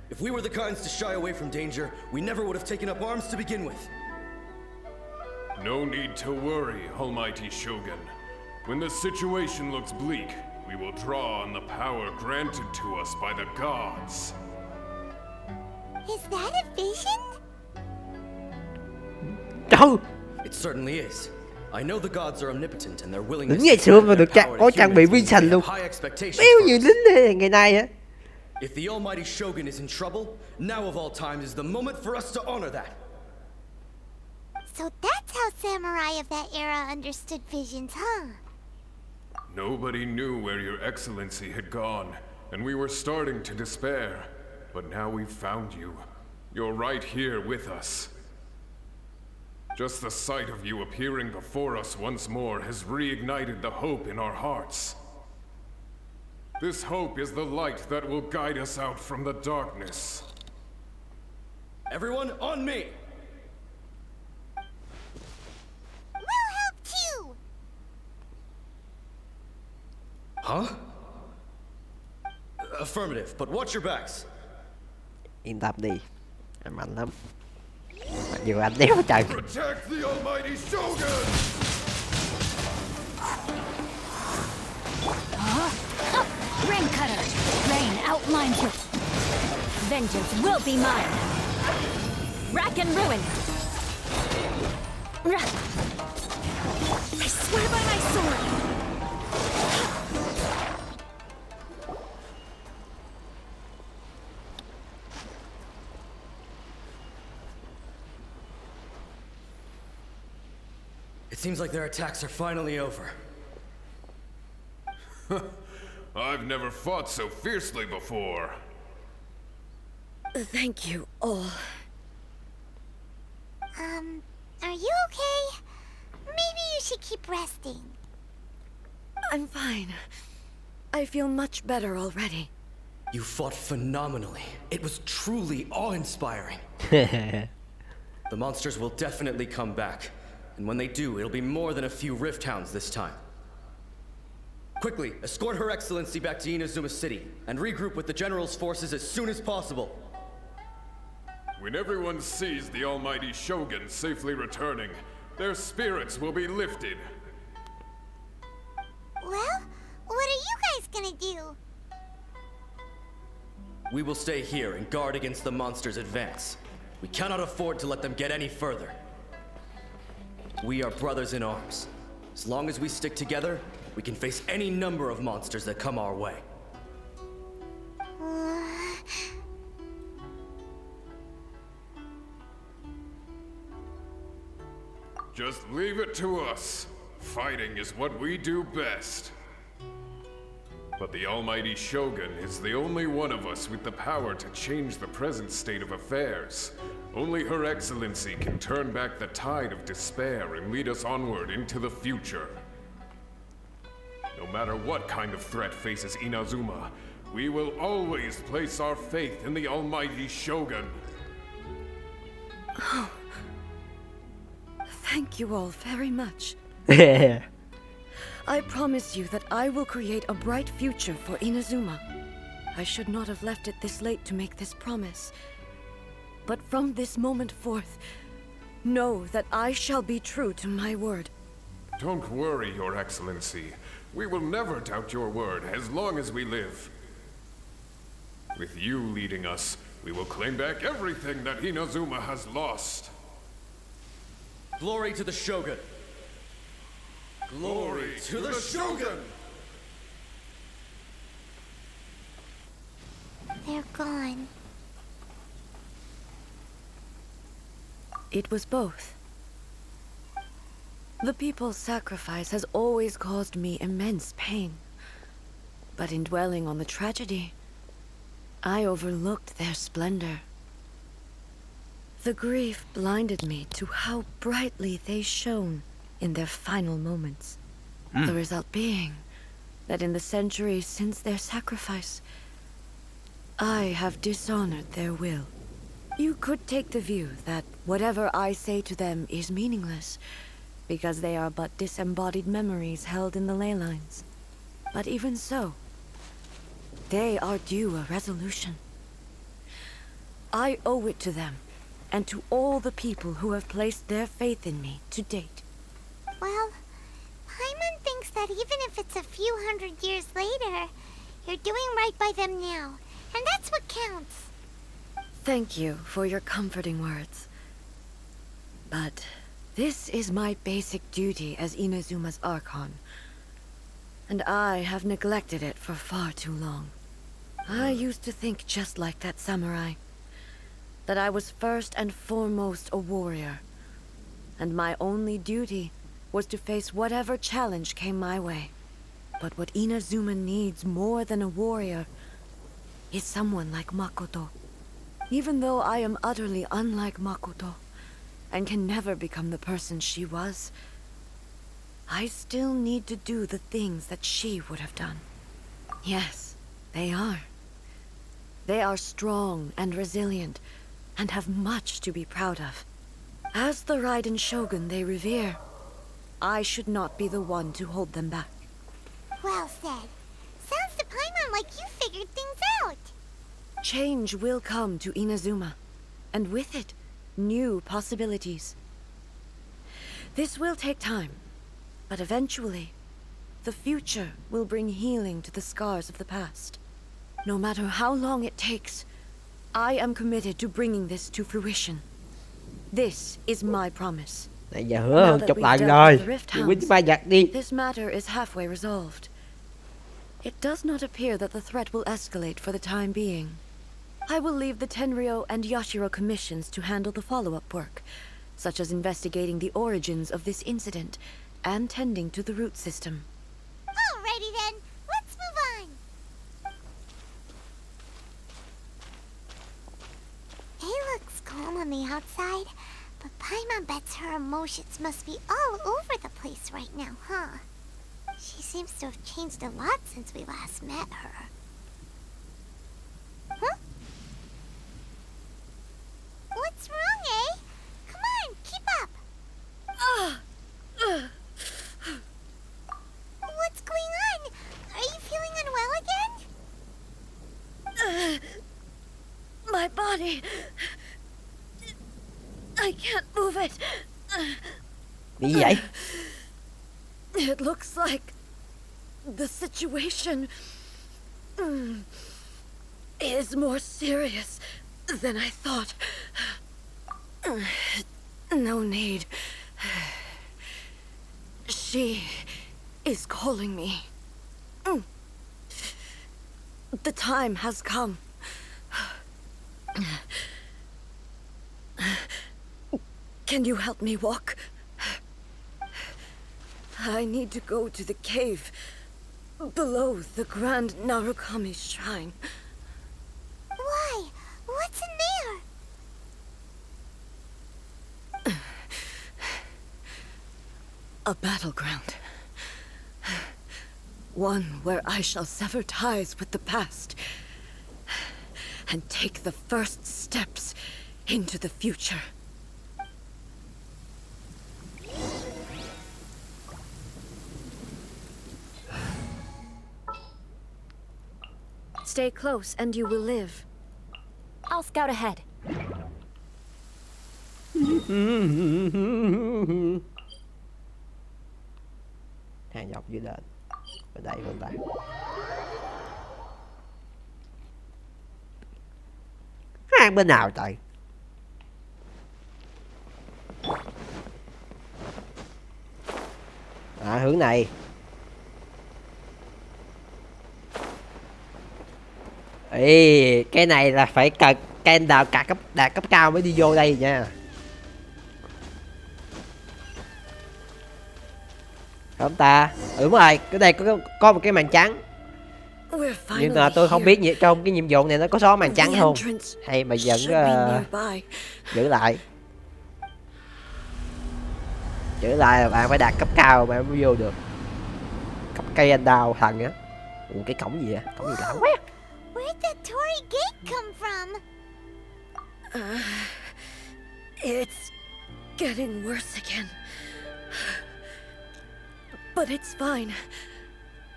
If we were the kinds to shy away from danger, we never would have taken up arms to begin with. No need to worry, Almighty Shogun. When the situation looks bleak, we will draw on the power granted to us by the gods. Is that a vision? Trời, It certainly is. I know the gods are omnipotent and their willingness đúng ngày to xưa mà grant được their power có to trang bị humans viên means sành they luôn. have high expectations Béo for như us. lính ngày nay á. If the Almighty Shogun is in trouble, now of all times is the moment for us to honor that. So that's how samurai of that era understood visions, huh? Nobody knew where your excellency had gone, and we were starting to despair. But now we've found you. You're right here with us. Just the sight of you appearing before us once more has reignited the hope in our hearts. This hope is the light that will guide us out from the darkness. Everyone, on me! We'll help too! Huh? Affirmative, but watch your backs. Yên tâm đi, anh mạnh lắm. Mặc dù anh đéo trời. Protect the Almighty Shogun! Rain cutter! Rain outlines your... Vengeance will be mine! Rack and ruin! I swear by my sword! It seems like their attacks are finally over. I've never fought so fiercely before. Thank you all. Are you okay? Maybe you should keep resting. I'm fine. I feel much better already. You fought phenomenally. It was truly awe-inspiring. The monsters will definitely come back. And when they do, it'll be more than a few Rift Hounds this time. Quickly, escort Her Excellency back to Inazuma City, and regroup with the General's forces as soon as possible. When everyone sees the Almighty Shogun safely returning, their spirits will be lifted. Well, what are you guys gonna do? We will stay here and guard against the monsters' advance. We cannot afford to let them get any further. We are brothers in arms. As long as we stick together, we can face any number of monsters that come our way. Just leave it to us. Fighting is what we do best. But the Almighty Shogun is the only one of us with the power to change the present state of affairs. Only Her Excellency can turn back the tide of despair and lead us onward into the future. No matter what kind of threat faces Inazuma, we will always place our faith in the Almighty Shogun. Oh. Thank you all very much. I promise you that I will create a bright future for Inazuma. I should not have left it this late to make this promise. But from this moment forth, know that I shall be true to my word. Don't worry, Your Excellency. We will never doubt your word as long as we live. With you leading us, we will claim back everything that Inazuma has lost. Glory to the Shogun! Glory to the Shogun! They're gone. It was both. The people's sacrifice has always caused me immense pain. But in dwelling on the tragedy, I overlooked their splendor. The grief blinded me to how brightly they shone in their final moments. The result being that in the centuries since their sacrifice, I have dishonored their will. You could take the view that whatever I say to them is meaningless, because they are but disembodied memories held in the ley lines. But even so, they are due a resolution. I owe it to them, and to all the people who have placed their faith in me to date. Well, Paimon thinks that even if it's a few hundred years later, you're doing right by them now, and that's what counts. Thank you for your comforting words. But this is my basic duty as Inazuma's Archon, and I have neglected it for far too long. I used to think just like that samurai, that I was first and foremost a warrior, and my only duty was to face whatever challenge came my way. But what Inazuma needs more than a warrior is someone like Makoto. Even though I am utterly unlike Makoto, and can never become the person she was, I still need to do the things that she would have done. Yes, they are. They are strong and resilient, and have much to be proud of. As the Raiden Shogun they revere, I should not be the one to hold them back. Well said. Sounds to Paimon like you figured things out. Change will come to Inazuma, and with it, new possibilities. This will take time, but eventually, the future will bring healing to the scars of the past. No matter how long it takes, I am committed to bringing this to fruition. This is my promise. Nãy giờ hứa hơn chục lần rồi. Đừng quýnh ba giặc đi. This matter is halfway resolved. It does not appear that the threat will escalate for the time being. I will leave the Tenryo and Yashiro commissions to handle the follow-up work, such as investigating the origins of this incident and tending to the root system. Alrighty then, let's move on. It looks calm on the outside, but Paimon bets her emotions must be all over the place right now, huh? She seems to have changed a lot since we last met her. Huh? What's wrong, eh? Come on, keep up. What's going on? Are you feeling unwell again? My body... I can't move it. Bị gì vậy? It looks like the situation is more serious than I thought. No need. She is calling me. The time has come. Can you help me walk? I need to go to the cave below the Grand Narukami Shrine. Why? What's in there? A battleground. One where I shall sever ties with the past and take the first steps into the future. Stay close and you will live. I'll scout ahead. Hàng dọc dưới đền. Bên đây bên tay. Hàng bên nào trời? À, hướng này. Ê, cái này là phải cần can đào cả đạt cấp cao mới đi vô đây nha. Không ta? Đúng rồi, cái đây có một cái màn trắng. We're Nhưng mà tôi không biết trong cái nhiệm vụ này nó có xóa màn trắng không, hay mà vẫn giữ lại. Giữ lại là bạn phải đạt cấp cao bạn mới vô được. Cấp cây anh đào thần á. Ủa cái cổng gì vậy? Cổng gì lạ quá. Where'd that Tory gate come from? It's getting worse again. But it's fine.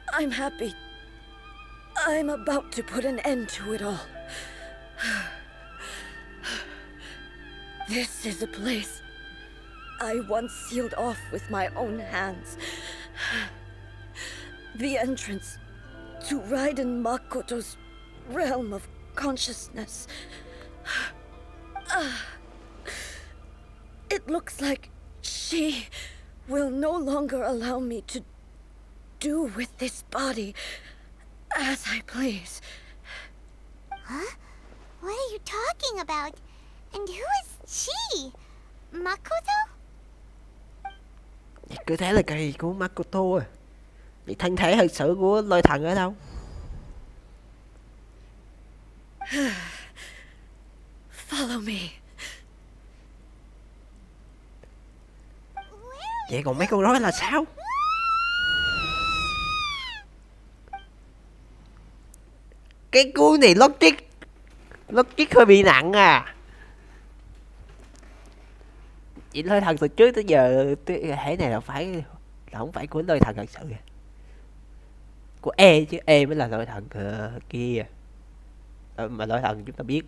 I'm happy. I'm about to put an end to it all. This is a place I once sealed off with my own hands. The entrance to Raiden Makoto's realm of consciousness. It looks like she will no longer allow me to do with this body as I please. Huh? What are you talking about? And who is she? Makoto? Cứ thế là cây của Makoto à. Vậy thân thể thật sự của lôi thần ở đâu? Follow me. Vậy còn mấy con rối là sao? Cái cuối này logic hơi bị nặng à. Chị lôi thần từ trước tới giờ thể này là không phải của lôi thần thật sự à. Của E chứ E mới là lôi thần kia. Mà lôi thần chúng ta biết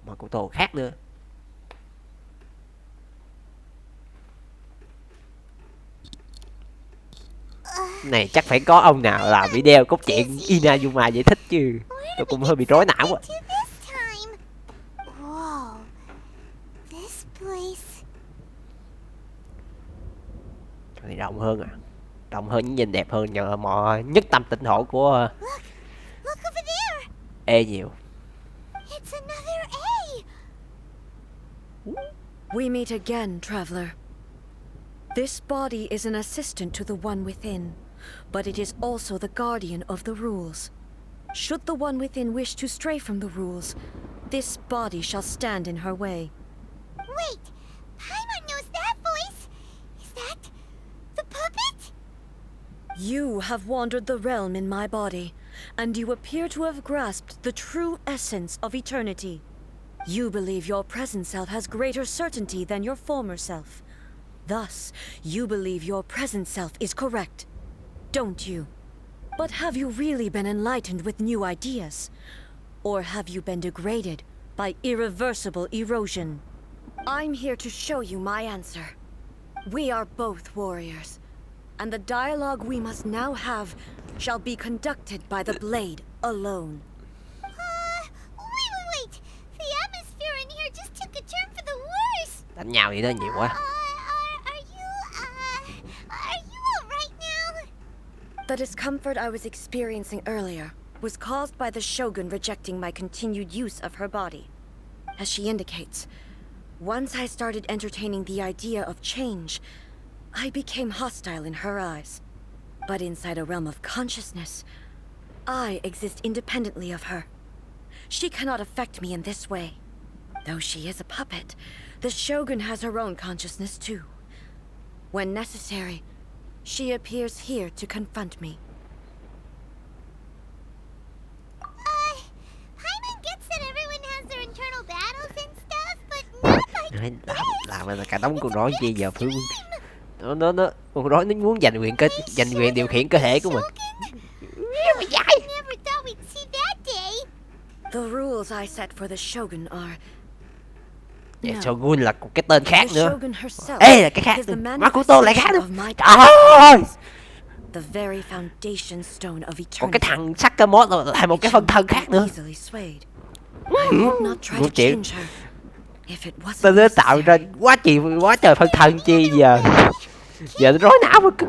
mà của tổ khác nữa. Này chắc phải có ông nào làm video cốt truyện Inazuma giải thích chứ. Tôi cũng hơi bị rối não quá. Này rộng hơn à. Rộng hơn, nhìn đẹp hơn nhờ mọi nhất tâm tịnh hộ của E nhiều. We meet again, traveler. This body is an assistant to the one within, but it is also the guardian of the rules. Should the one within wish to stray from the rules, this body shall stand in her way. Wait! Paimon knows that voice! Is that the puppet? You have wandered the realm in my body, and you appear to have grasped the true essence of eternity. You believe your present self has greater certainty than your former self. Thus, you believe your present self is correct, don't you? But have you really been enlightened with new ideas? Or have you been degraded by irreversible erosion? I'm here to show you my answer. We are both warriors, and the dialogue we must now have shall be conducted by the blade alone. Wait! The atmosphere in here just took a turn for the worse! Đánh nhau vậy đó nhiều quá. Are you alright now? The discomfort I was experiencing earlier was caused by the Shogun rejecting my continued use of her body. As she indicates, once I started entertaining the idea of change, I became hostile in her eyes. But inside a realm of consciousness, I exist independently of her. She cannot affect me in this way. Though she is a puppet, the Shogun has her own consciousness too. When necessary, she appears here to confront me. Paimon gets that everyone has their internal battles and stuff, but not like this. Làm là cả đống con rối chi giờ Phương. Nó con rối nó muốn giành quyền điều khiển cơ thể của mình. Never thought we'd see that day. The rules I set for the Shogun are... Shogun là một cái tên khác nữa. Shogun herself Ê là cái khác nữa. Makoto lại khác nữa. Trời ơi. The very foundation stone of eternity. Còn cái thằng Sakamoto là một cái phân thân khác nữa. Một chuyện. Tôi đã tạo ra quá trời phân thân chi giờ. Giờ nó rối não mà cứ.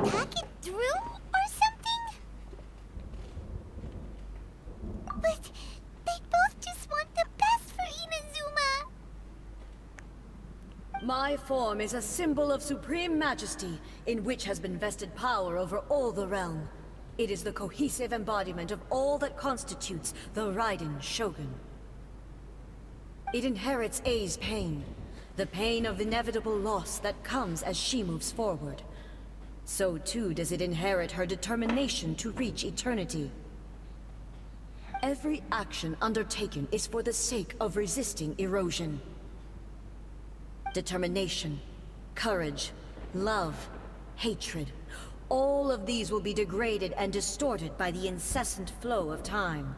My form is a symbol of supreme majesty, in which has been vested power over all the realm. It is the cohesive embodiment of all that constitutes the Raiden Shogun. It inherits A's pain, the pain of inevitable loss that comes as she moves forward. So too does it inherit her determination to reach eternity. Every action undertaken is for the sake of resisting erosion. Determination, courage, love, hatred, all of these will be degraded and distorted by the incessant flow of time.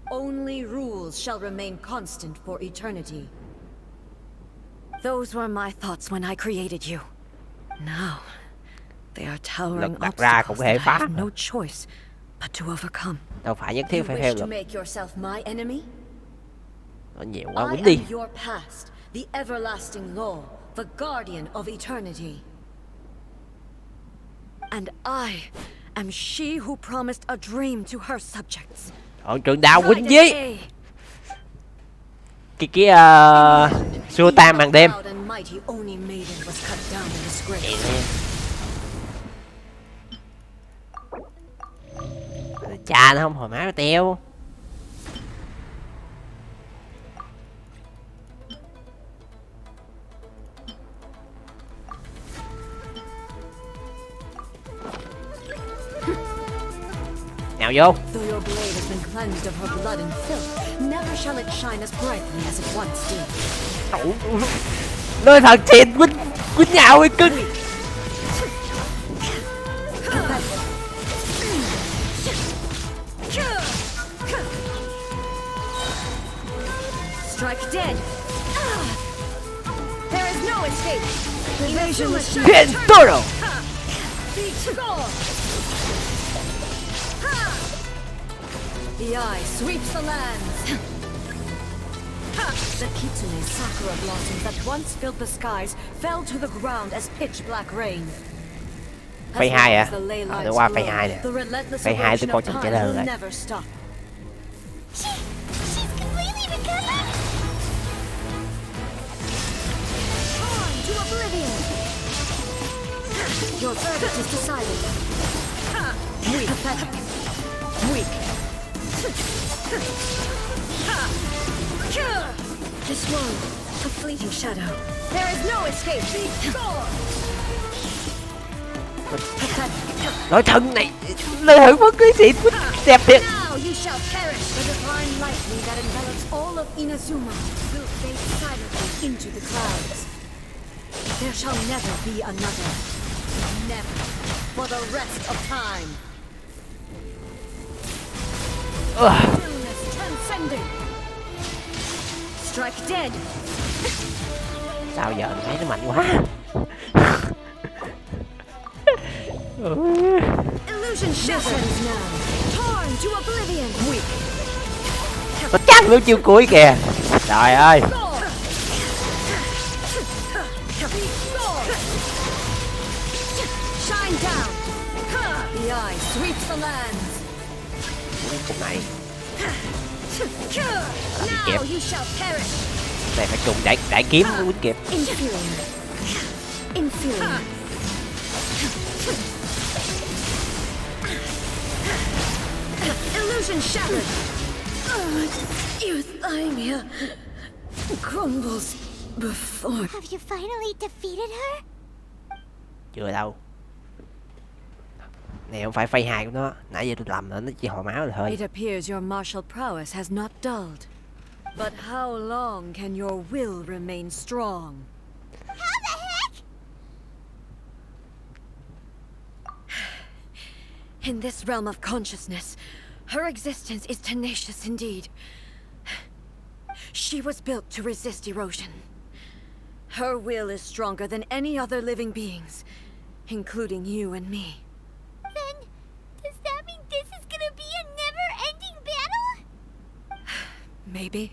Only rules shall remain constant for eternity. Those were my thoughts when I created you. Now, they are towering Luật đặt ra cũng obstacles có thể that I phá. have no choice but to overcome. Đâu phải nhất thiết You phải wish theo to luật. make yourself my enemy? Nói nhiều quá, I quýnh đi. am your past, the everlasting law, the guardian of eternity. And I am she who promised a dream to her subjects. Trường đào quýnh Raiden dí. A. Cái xua tan màn đêm. Proud and mighty Oni maiden was cut down in disgrace. Cha nó không hồi máu teo. Nào vô. Though your blade has been cleansed of her blood and filth, never shall it shine as brightly as it once did. Nơi thần thiện quýnh nhau ấy cưng. Strike dead. There is no escape. Evasion machine. Thiện toro. The eye sweeps the lands. The kitsune sakura blossoms that once filled the skies fell to the ground as pitch black rain. Phase 2 à? Để qua phase 2 nè. Phase 2 tôi coi chừng trả lời rồi. She's completely recovered? To oblivion. Your verdict is decided. Weak. Pathetic. Weak. This one, a fleeting shadow. There is no escape. Nói thân này, lời hưởng mất cái gì đẹp thiệt. Now you shall perish. The divine lightning that envelops all of Inazuma will fade silently into the clouds. There shall never be another. Never. For the rest of time. Stillness transcending. Strike dead. Sao giờ thấy nó mạnh quá. Illusion shatters now. Torn to oblivion. Weak. Nó chắc luôn chiêu cuối kìa. Trời ơi. Shine down. The eye sweeps the lands. Cục này. Now you shall perish. Này phải trùng đại kiếm mới quýnh kịp. Inferior. Inferior. Illusion shattered. Euthymia crumbles before. Have you finally defeated her? Chưa đâu. Này không phải phase 2 của nó. Nãy giờ tôi lầm rồi, nó chỉ hồi máu rồi thôi. It appears your martial prowess has not dulled. But how long can your will remain strong? How the heck? In this realm of consciousness, her existence is tenacious indeed. She was built to resist erosion. Her will is stronger than any other living beings, including you and me. Then, does that mean this is gonna be a never-ending battle? Maybe.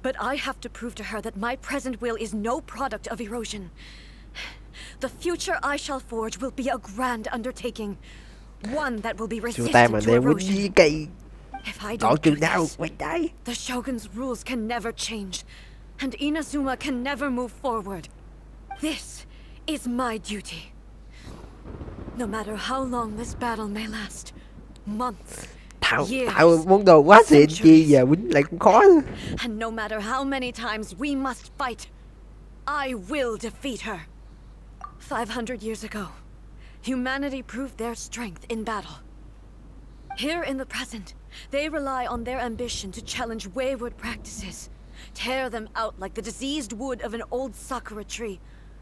But I have to prove to her that my present will is no product of erosion. The future I shall forge will be a grand undertaking. One that will be resistant to erosion. If I don't do this, the Shogun's rules can never change, and Inazuma can never move forward. This is my duty. No matter how long this battle may last, months, Tao muốn đồ quá xịn chi giờ quýnh lại cũng khó nữa. and no matter how many times we must fight, I will defeat her. 500 years ago, humanity proved their strength in battle. Here in the present, they rely on their ambition to challenge wayward practices, tear them out like the diseased wood of an old sakura tree,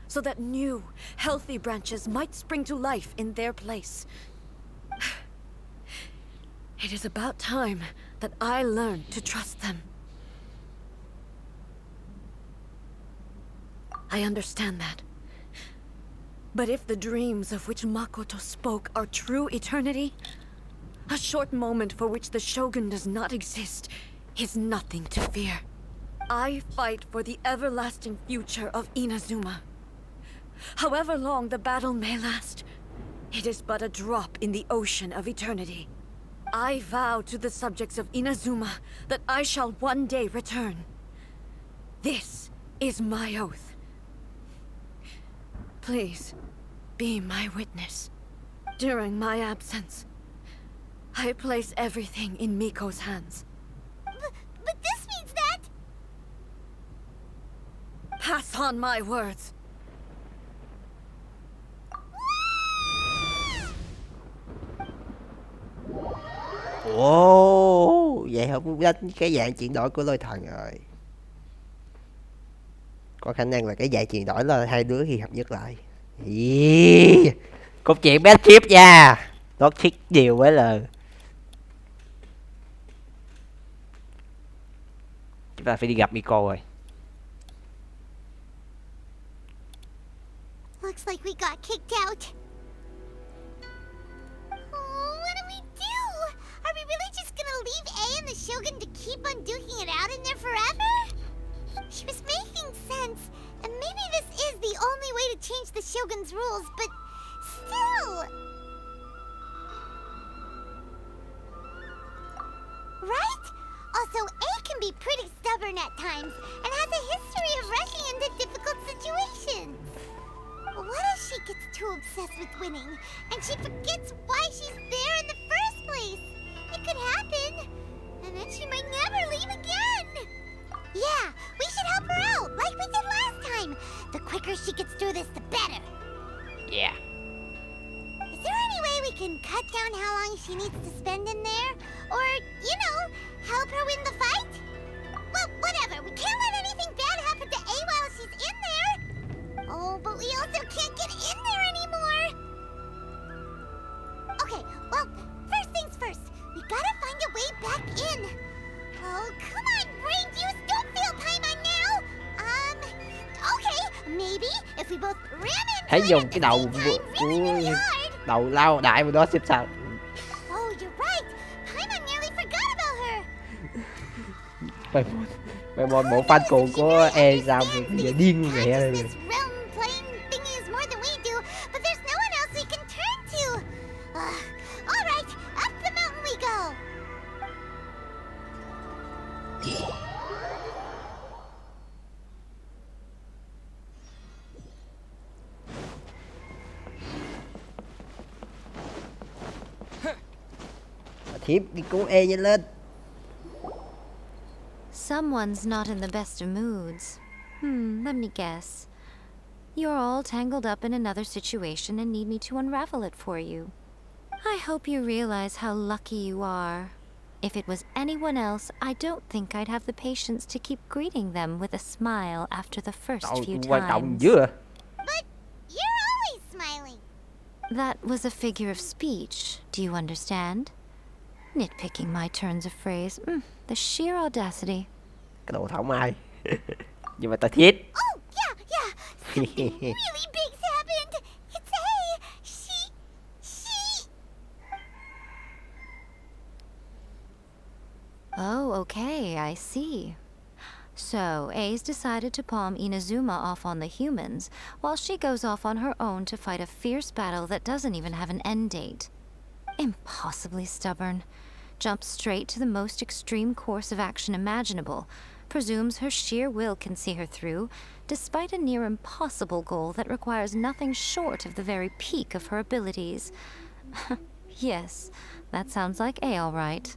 so that new, healthy branches might spring to life in their place. It is about time that I learn to trust them. I understand that. But if the dreams of which Makoto spoke are true eternity, a short moment for which the Shogun does not exist is nothing to fear. I fight for the everlasting future of Inazuma. However long the battle may last, it is but a drop in the ocean of eternity. I vow to the subjects of Inazuma that I shall one day return. This is my oath. Please, be my witness. During my absence, I place everything in Miko's hands. But this means that... Pass on my words. Ồ, vậy không đánh cái dạng chuyển đổi của lôi thần rồi. Có khả năng là cái dạng chuyển đổi là hai đứa khi hợp nhất lại. Cốt truyện best trip nha. Nó thích nhiều với là. Chúng ta phải đi gặp Miko rồi. Looks like we got kicked out. Oh, what do we do? Are we really just gonna leave A and the Shogun to keep on duking it out in there forever? She was making sense, and maybe this is the only way to change the Shogun's rules, but still... Right? Also, A can be pretty stubborn at times, and has a history of rushing into difficult situations. What if she gets too obsessed with winning, and she forgets why she's there in the first place? It could happen, and then she might never leave again. Yeah, we should help her out, like we did last time. The quicker she gets through this, the better. Yeah. Is there any way we can cut down how long she needs to spend in there? Or, you know, help her win the fight? Well, whatever, we can't let anything bad happen to A while she's in there. Oh, but we also can't get in there anymore. Okay, well, first things first. We gotta find a way back in. Oh, come on, brain juice, don't fail Paimon now. Okay, maybe if we both ram into Hãy it dùng at cái the đầu same time really, really hard. đầu lao đại vào đó xem sao. Oh, you're right. Paimon nearly forgot about her. Mày một bộ fan cuồng của E sao bây giờ điên luôn mẹ rồi. This realm playing thingies more than we do, but there's no one else we can turn to. All right, up the mountain we go. Thiếp đi cứu E nhanh lên. Someone's not in the best of moods. Let me guess. You're all tangled up in another situation and need me to unravel it for you. I hope you realize how lucky you are. If it was anyone else, I don't think I'd have the patience to keep greeting them with a smile after the first few Quan trọng times. dữ à. But you're always smiling. That was a figure of speech. Do you understand? Nitpicking my turns of phrase. The sheer audacity. Cái đồ thảo mai. Nhưng mà tao thích. Oh, yeah. Something really big's happened. It's A. She... Oh, okay, I see. So, A's decided to palm Inazuma off on the humans, while she goes off on her own to fight a fierce battle that doesn't even have an end date. Impossibly stubborn. Jumps straight to the most extreme course of action imaginable, presumes her sheer will can see her through, despite a near impossible goal that requires nothing short of the very peak of her abilities. Yes, that sounds like A all right.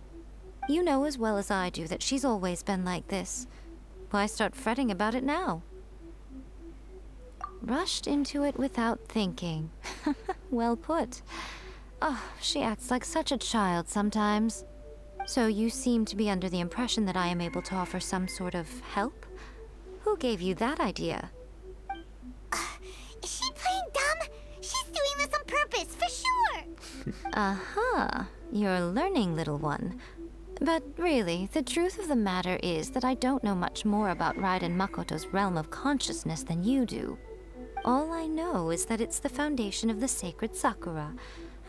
You know as well as I do that she's always been like this. Why start fretting about it now? Rushed into it without thinking. Well put. Oh, she acts like such a child sometimes. So you seem to be under the impression that I am able to offer some sort of help? Who gave you that idea? Is she playing dumb? She's doing this on purpose, for sure! Aha, you're learning, little one. But really, the truth of the matter is that I don't know much more about Raiden Makoto's realm of consciousness than you do. All I know is that it's the foundation of the sacred Sakura,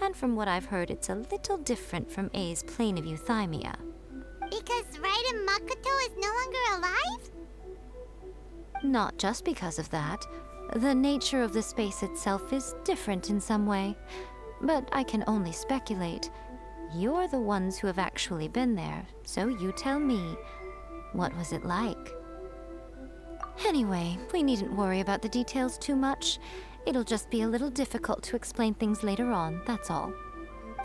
and from what I've heard, it's a little different from A's plane of euthymia. Because Raiden Makoto is no longer alive? Not just because of that. The nature of the space itself is different in some way. But I can only speculate. You're the ones who have actually been there, so you tell me. What was it like? Anyway, we needn't worry about the details too much. It'll just be a little difficult to explain things later on, that's all.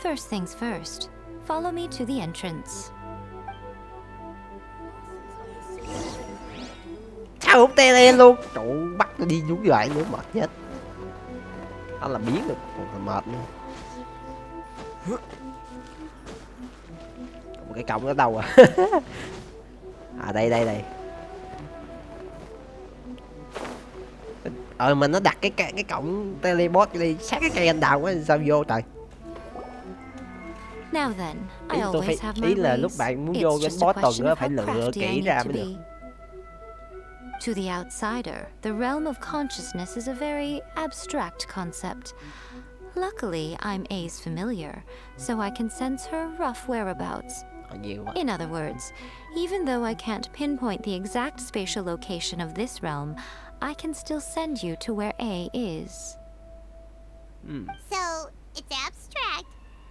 First things first. Follow me to the entrance. Sao hút tê lên luôn. Trời ơi, bắt tôi đi xuống đoạn nữa mệt chết. Anh là biến được, còn là mệt nữa. Một cái cổng ở đâu à? À đây. Mình nó đặt cái cổng teleport đi sát cái cây anh đào quá sao vô trời. Now then, I always have my ý là lúc ways. bạn muốn vô It's cái just a boss tuần question á of phải how lựa crafty I kỹ need ra to mới được. be. To the outsider, the realm of consciousness is a very abstract concept. Luckily, I'm A's familiar, so I can sense her rough whereabouts. Nhiều quá. In other words, even though I can't pinpoint the exact spatial location of this realm, I can still send you to where A is. So, it's abstract,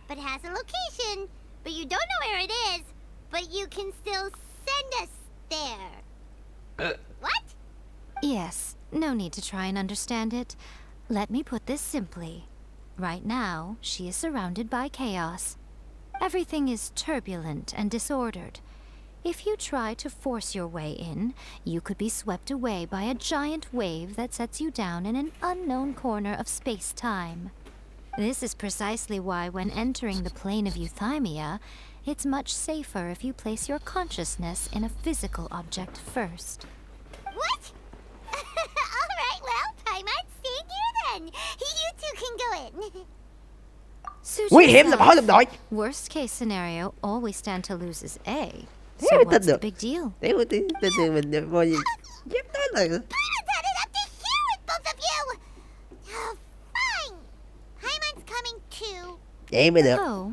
but has a location, but you don't know where it is, but you can still send us there. What? Yes, no need to try and understand it. Let me put this simply. Right now, she is surrounded by chaos. Everything is turbulent and disordered. If you try to force your way in, you could be swept away by a giant wave that sets you down in an unknown corner of space-time. This is precisely why when entering the plane of euthymia, it's much safer if you place your consciousness in a physical object first. What? Alright, well, Paimon, stay here then. You two can go in. Suit Nguy hiểm là yourself. bỏ đồng đội. Worst case scenario, all we stand to lose is A. Thế So mới tin what's the được. big deal? Thế mới tin mình coi gì. Dám nói là Paimon's had it up to here with both of you. Oh, fine. Paimon's coming too. vậy mới được. Oh,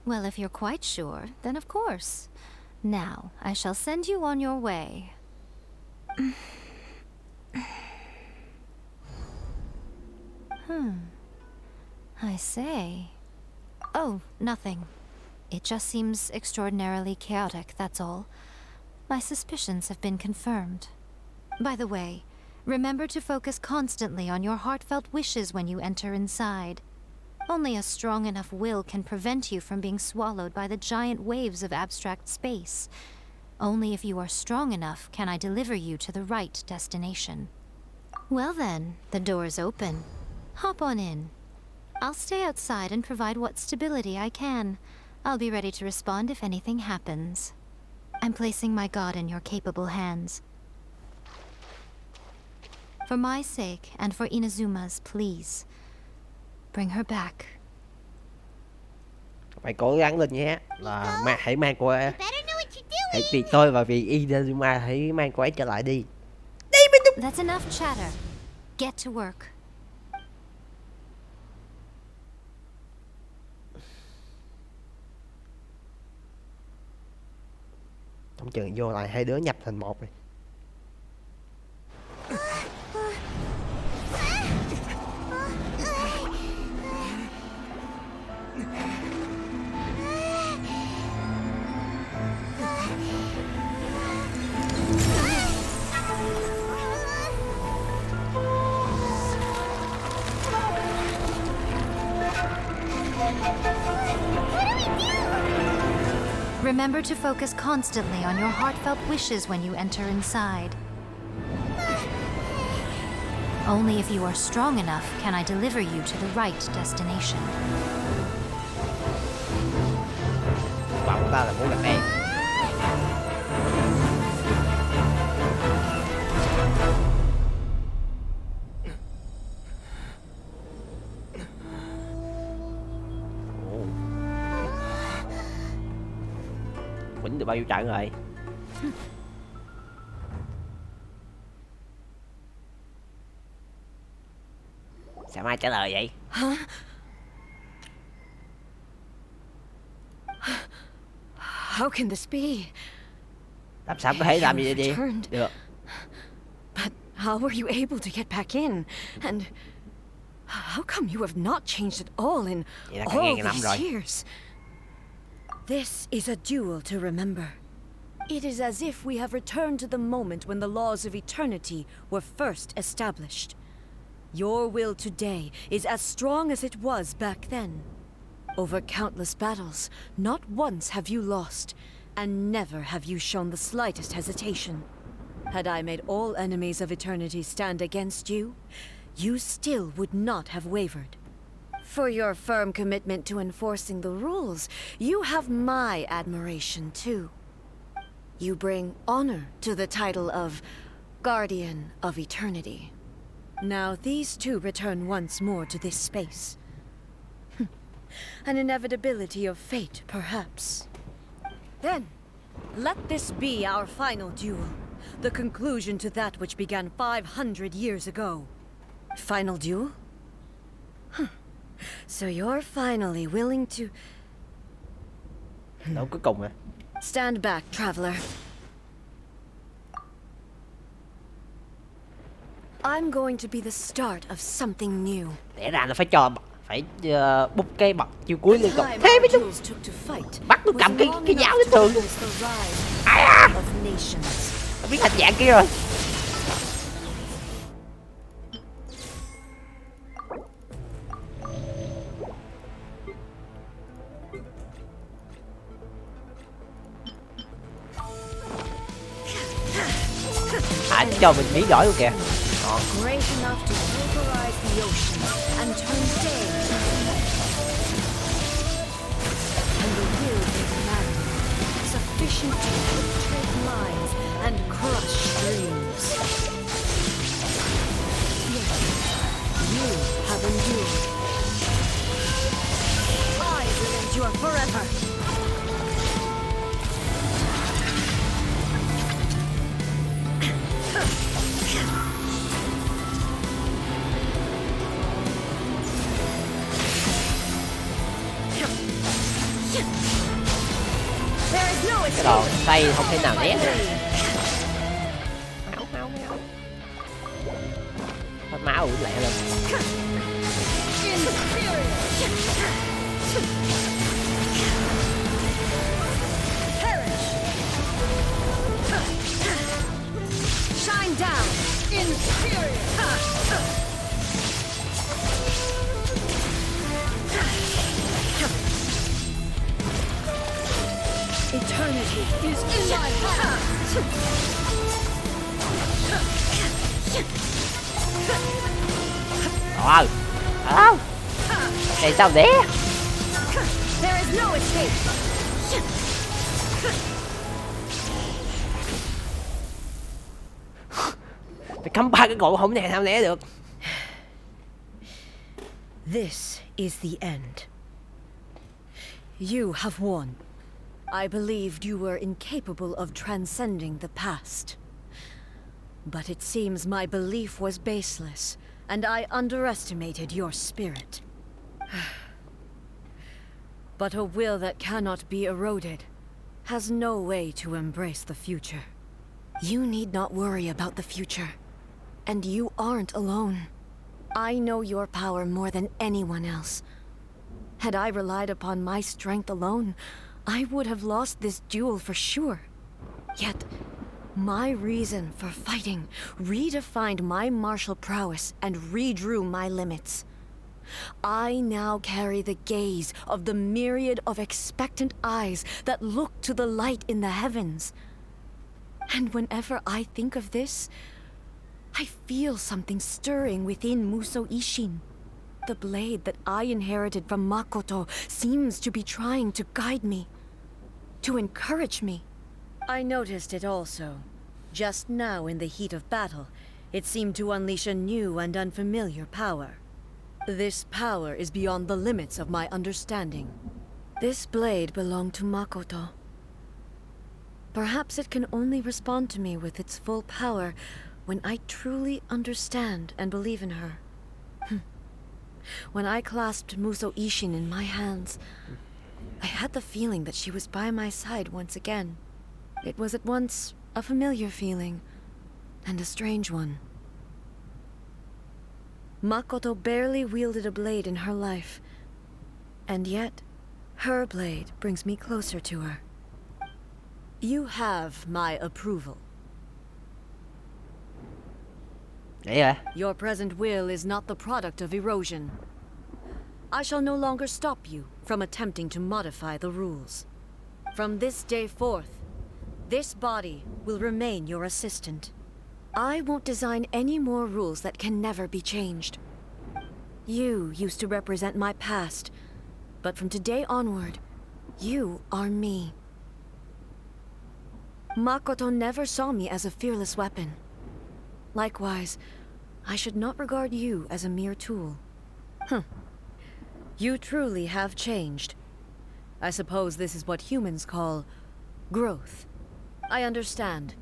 well, if you're quite sure, then of course. Now, I shall send you on your way. I say. Oh, nothing. It just seems extraordinarily chaotic, that's all. My suspicions have been confirmed. By the way, remember to focus constantly on your heartfelt wishes when you enter inside. Only a strong enough will can prevent you from being swallowed by the giant waves of abstract space. Only if you are strong enough can I deliver you to the right destination. Well then, the door's open. Hop on in. I'll stay outside and provide what stability I can. I'll be ready to respond if anything happens. I'm placing my god in your capable hands. For my sake and for Inazuma's, please. Bring her back. Phải cố gắng lên nhé. Là hãy mang cô ấy. You better know what you're Hãy doing. vì tôi và vì Inazuma hãy mang cô ấy trở lại đi. That's enough chatter. Get to work. Không chừng vô lại hai đứa nhập thành một này. Remember to focus constantly on your heartfelt wishes when you enter inside. Only if you are strong enough can I deliver you to the right destination. Bảo ta là muốn gặp em. Vĩnh được bao nhiêu trận rồi? Sao mai trả lời vậy? How can this be? Làm sao có thể làm gì vậy chị? Được. But how were you able to get back in? And how come you have not changed at all in all these years? This is a duel to remember. It is as if we have returned to the moment when the laws of eternity were first established. Your will today is as strong as it was back then. Over countless battles, not once have you lost, and never have you shown the slightest hesitation. Had I made all enemies of eternity stand against you, you still would not have wavered. For your firm commitment to enforcing the rules, you have my admiration too. You bring honor to the title of Guardian of Eternity. Now these two return once more to this space. An inevitability of fate, perhaps. Then, let this be our final duel. The conclusion to that which began 500 years ago. Final duel? So you're finally willing to... Đấu cuối cùng hả? Stand back, traveler. I'm going to be the start of something new. Lẽ ra nó phải bút cái bật chiêu cuối liên tục. Thế mới đúng. Bắt nó cầm cái giáo cái tường. Biết thành dạng kia rồi. Cho mình biến đổi luôn kìa. Great enough to pulverize the ocean and turn day into night. And the will is madness, sufficient to penetrate minds and crush dreams. Yet, you have endured. I will endure forever. Cái đồ tay không thể nào né được. Máu máu ủi lẹ lên. Shine down, inferior. Eternity is in my hands. Wow. Hello. Này sao đấy? There is no escape. Mày cắm ba cái gỗ không thể nào né được. This is the end. You have won. I believed you were incapable of transcending the past. But it seems my belief was baseless, and I underestimated your spirit. But a will that cannot be eroded has no way to embrace the future. You need not worry about the future. And you aren't alone. I know your power more than anyone else. Had I relied upon my strength alone, I would have lost this duel for sure. Yet, my reason for fighting redefined my martial prowess and redrew my limits. I now carry the gaze of the myriad of expectant eyes that look to the light in the heavens. And whenever I think of this, I feel something stirring within Muso Ishin. The blade that I inherited from Makoto seems to be trying to guide me, to encourage me. I noticed it also. Just now in the heat of battle, it seemed to unleash a new and unfamiliar power. This power is beyond the limits of my understanding. This blade belonged to Makoto. Perhaps it can only respond to me with its full power when I truly understand and believe in her. When I clasped Muso Ishin in my hands, I had the feeling that she was by my side once again. It was at once a familiar feeling and a strange one. Makoto barely wielded a blade in her life, and yet her blade brings me closer to her. You have my approval. Vậy hả? Your present will is not the product of erosion. I shall no longer stop you from attempting to modify the rules. From this day forth, this body will remain your assistant. I won't design any more rules that can never be changed. You used to represent my past, but from today onward, you are me. Makoto never saw me as a fearless weapon. Likewise, I should not regard you as a mere tool. You truly have changed. I suppose this is what humans call growth. I understand.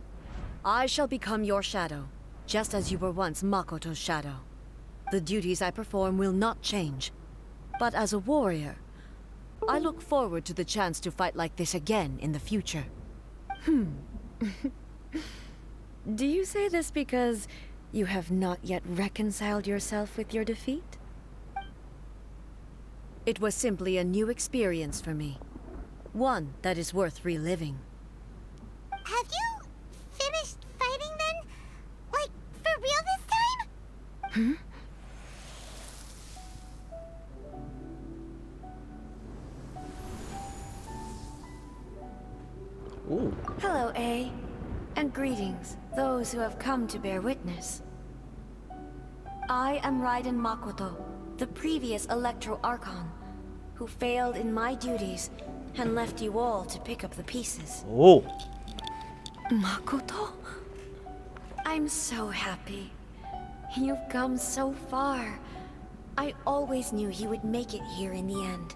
I shall become your shadow, just as you were once Makoto's shadow. The duties I perform will not change. But as a warrior, I look forward to the chance to fight like this again in the future. Do you say this because you have not yet reconciled yourself with your defeat? It was simply a new experience for me. One that is worth reliving. Have you finished fighting then? Like, for real this time? Ooh. Hello, A. And greetings, those who have come to bear witness. I am Raiden Makoto, the previous Electro Archon, who failed in my duties and left you all to pick up the pieces. Ồ. Makoto? I'm so happy. You've come so far. I always knew you would make it here in the end.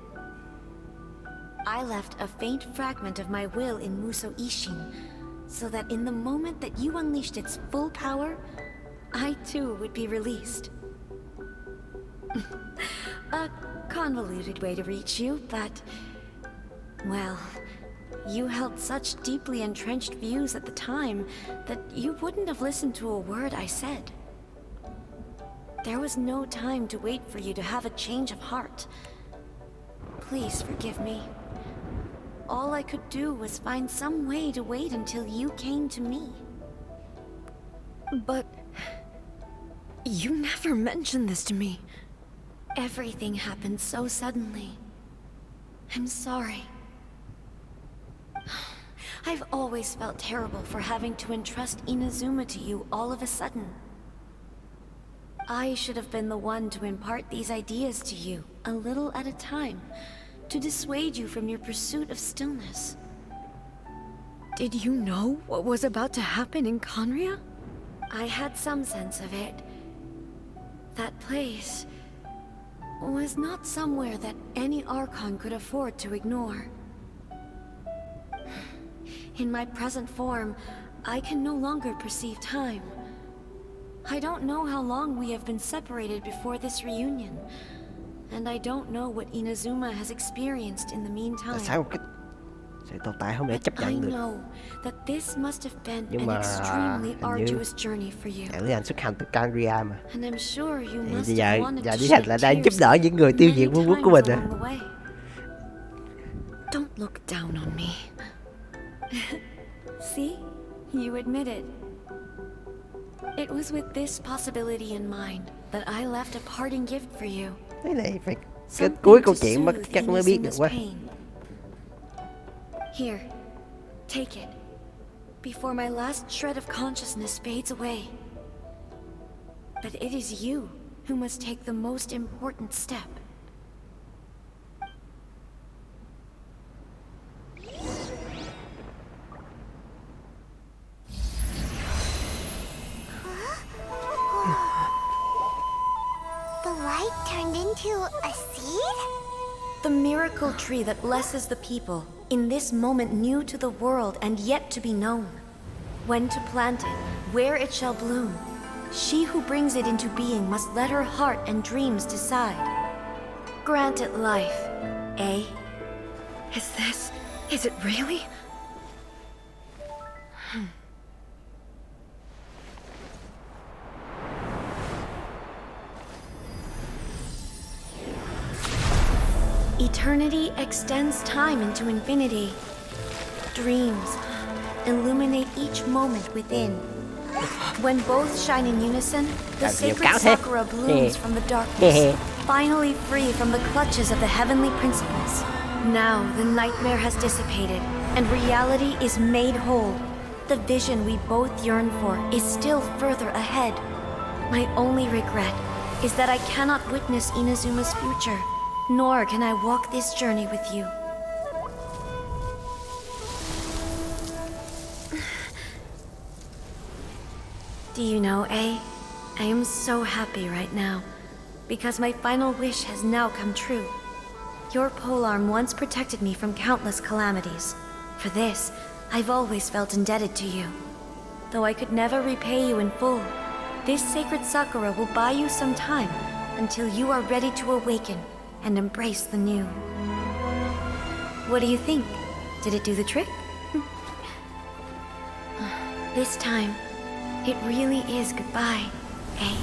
I left a faint fragment of my will in Muso Ishin, so that in the moment that you unleashed its full power, I too would be released. A convoluted way to reach you, but... well, you held such deeply entrenched views at the time that you wouldn't have listened to a word I said. There was no time to wait for you to have a change of heart. Please forgive me. All I could do was find some way to wait until you came to me. But... you never mentioned this to me. Everything happened so suddenly. I'm sorry. I've always felt terrible for having to entrust Inazuma to you all of a sudden. I should have been the one to impart these ideas to you, a little at a time, to dissuade you from your pursuit of stillness. Did you know what was about to happen in Conria? I had some sense of it. That place was not somewhere that any Archon could afford to ignore. In my present form, I can no longer perceive time. I don't know how long we have been separated before this reunion, and I don't know what Inazuma has experienced in the meantime. Tại sao cái sự tồn tại không để chấp I nhận được? know that this must have been Nhưng an mà extremely hình như arduous journey for you. Đại lý hành xuất hành từ Canria mà. And I'm sure you Thì must giờ have wanted giờ to lý hành shed là đang giúp tears đỡ những người tiêu many diệt vương quốc của times mình à. along the way. Don't look down on me. See? You admit it. It was with this possibility in mind that I left a parting gift for you. Cái này phải cái cuối câu chuyện mới chắc mới biết được quá. Here, take it. Before my last shred of consciousness fades away. But it is you who must take the most important step. The light turned into a seed? The miracle tree that blesses the people, in this moment new to the world and yet to be known. When to plant it, where it shall bloom. She who brings it into being must let her heart and dreams decide. Grant it life, eh? Is it really? Eternity extends time into infinity. Dreams illuminate each moment within. When both shine in unison, the sacred sakura blooms from the darkness, finally free from the clutches of the heavenly principles. Now the nightmare has dissipated, and reality is made whole. The vision we both yearn for is still further ahead. My only regret is that I cannot witness Inazuma's future, nor can I walk this journey with you. Do you know, I am so happy right now, because my final wish has now come true. Your polearm once protected me from countless calamities. For this, I've always felt indebted to you. Though I could never repay you in full, this sacred sakura will buy you some time until you are ready to awaken and embrace the new. What do you think? Did it do the trick? This time, it really is goodbye, eh?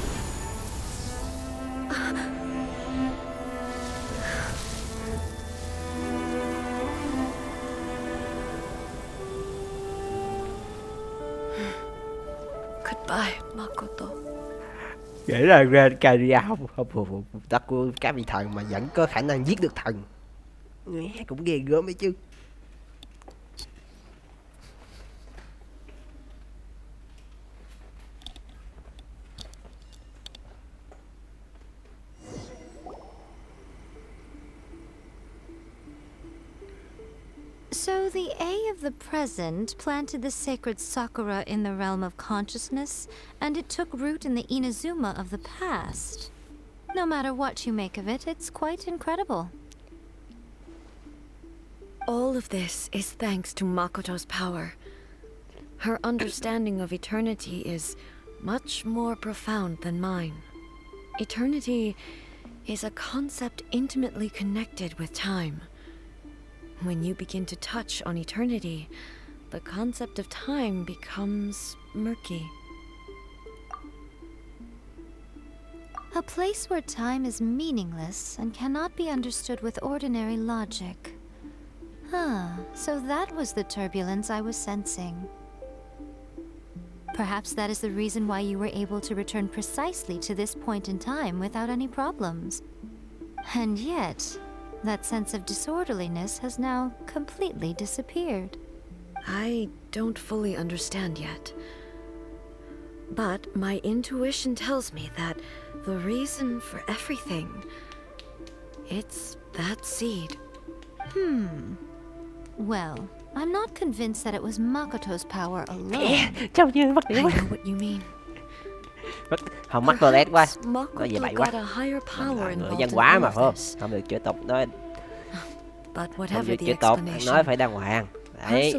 Goodbye, Makoto. Nghĩa là Caria không tắc của các vị thần mà vẫn có khả năng giết được thần. Nghe cũng ghê gớm ấy chứ. So the A of the present planted the sacred sakura in the realm of consciousness, and it took root in the Inazuma of the past. No matter what you make of it, it's quite incredible. All of this is thanks to Makoto's power. Her understanding of eternity is much more profound than mine. Eternity is a concept intimately connected with time. When you begin to touch on eternity, the concept of time becomes murky. A place where time is meaningless and cannot be understood with ordinary logic. So that was the turbulence I was sensing. Perhaps that is the reason why you were able to return precisely to this point in time without any problems. And yet, that sense of disorderliness has now completely disappeared. I don't fully understand yet. But my intuition tells me that the reason for everything, it's that seed. Well, I'm not convinced that it was Makoto's power alone. I know what you mean. Không mắc toilet quá. Nói về bậy quá. Người văn hóa mà phải không? Không được chữa tục nói. Không được chữa tục, nói phải đàng hoàng. Đấy.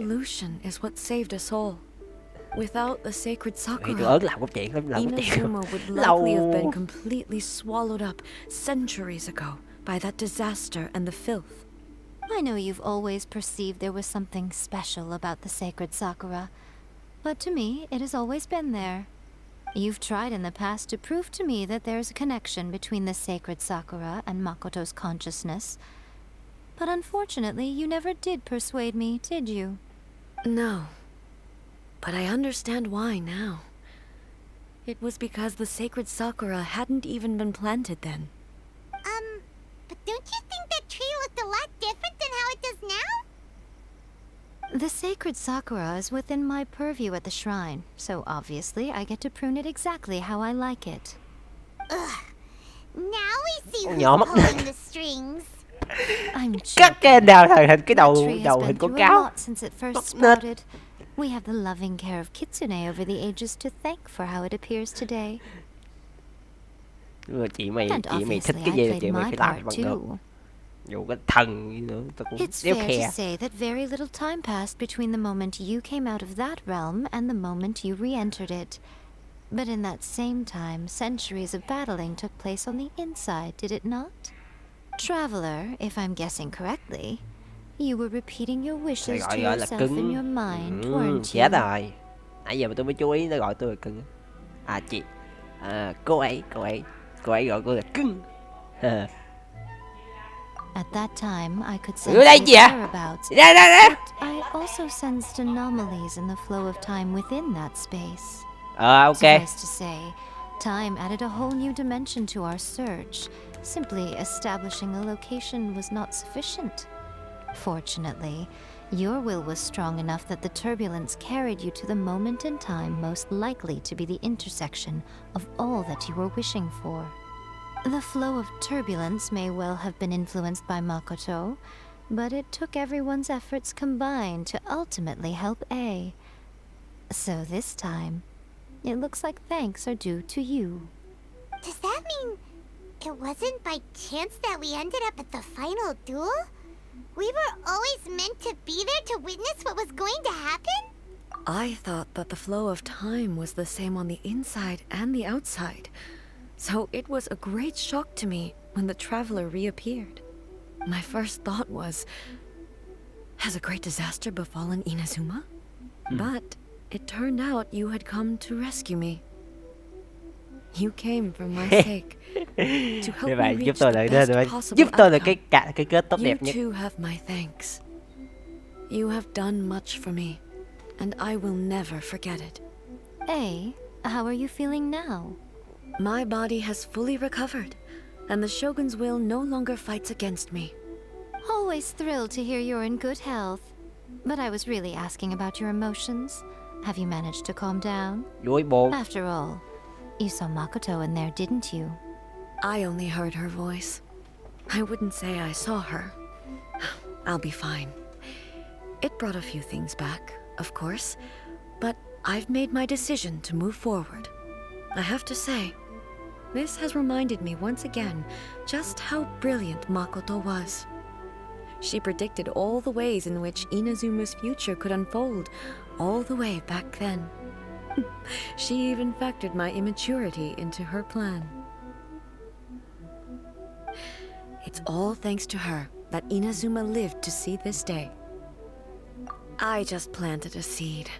Without the sacred sakura, tôi ớn làm một chuyện lắm, làm một chuyện Inazuma would likely have been completely swallowed up centuries ago by that disaster and the filth. I know you've always perceived there was something special about the sacred sakura, but to me, it has always been there. You've tried in the past to prove to me that there's a connection between the sacred sakura and Makoto's consciousness, but unfortunately, you never did persuade me, did you? No. But I understand why now. It was because the sacred sakura hadn't even been planted then. The sacred sakura is within my purview at the shrine, so obviously I get to prune it exactly how I like it. Now we see Con who's nhỏ mắt pulling the strings. I'm Cắt cái joking. đào thành cái That đầu tree has been hình con through a cáo. lot since it first Bóc nết. sprouted. We have the loving care of Kitsune over the ages to thank for how it appears today. Nhưng mà chị mày And thích obviously cái I gì là played chị mày my phải làm part bằng được. too. Dù cái thần gì nữa tôi cũng It's đéo fair khe. to say that very little time passed between the moment you came out of that realm and the moment you re-entered it. But in that same time, centuries of battling took place on the inside, did it not? Traveler, if I'm guessing correctly, you were repeating your Phải wishes to gọi là yourself cưng. in your mind, weren't Chết you? rồi. Nãy giờ mà tôi mới chú ý nó gọi tôi là cưng. À chị. À, cô ấy gọi tôi là cưng. At that time, I could Ở sense đây its gì ạ? whereabouts, Đây. but I also sensed anomalies in the flow of time within that space. Ok. Suffice to say, time added a whole new dimension to our search. Simply establishing a location was not sufficient. Fortunately, your will was strong enough that the turbulence carried you to the moment in time most likely to be the intersection of all that you were wishing for. The flow of turbulence may well have been influenced by Makoto, but it took everyone's efforts combined to ultimately help A. So this time, it looks like thanks are due to you. Does that mean it wasn't by chance that we ended up at the final duel? We were always meant to be there to witness what was going to happen? I thought that the flow of time was the same on the inside and the outside. So it was a great shock to me when the traveler reappeared. My first thought was, has a great disaster befallen Inazuma? But it turned out you had come to rescue me. You came for my sake, to help Như me vậy giúp reach tôi the là best giúp possible tôi là outcome. cái kết tốt You đẹp nhất. too have my thanks. You have done much for me, and I will never forget it. A, how are you feeling now? My body has fully recovered, and the Shogun's will no longer fights against me. Always thrilled to hear you're in good health. But I was really asking about your emotions. Have you managed to calm down? Vui buồn. After all, you saw Makoto in there, didn't you? I only heard her voice. I wouldn't say I saw her. I'll be fine. It brought a few things back, of course, but I've made my decision to move forward. I have to say, this has reminded me once again just how brilliant Makoto was. She predicted all the ways in which Inazuma's future could unfold, all the way back then. She even factored my immaturity into her plan. It's all thanks to her that Inazuma lived to see this day. I just planted a seed.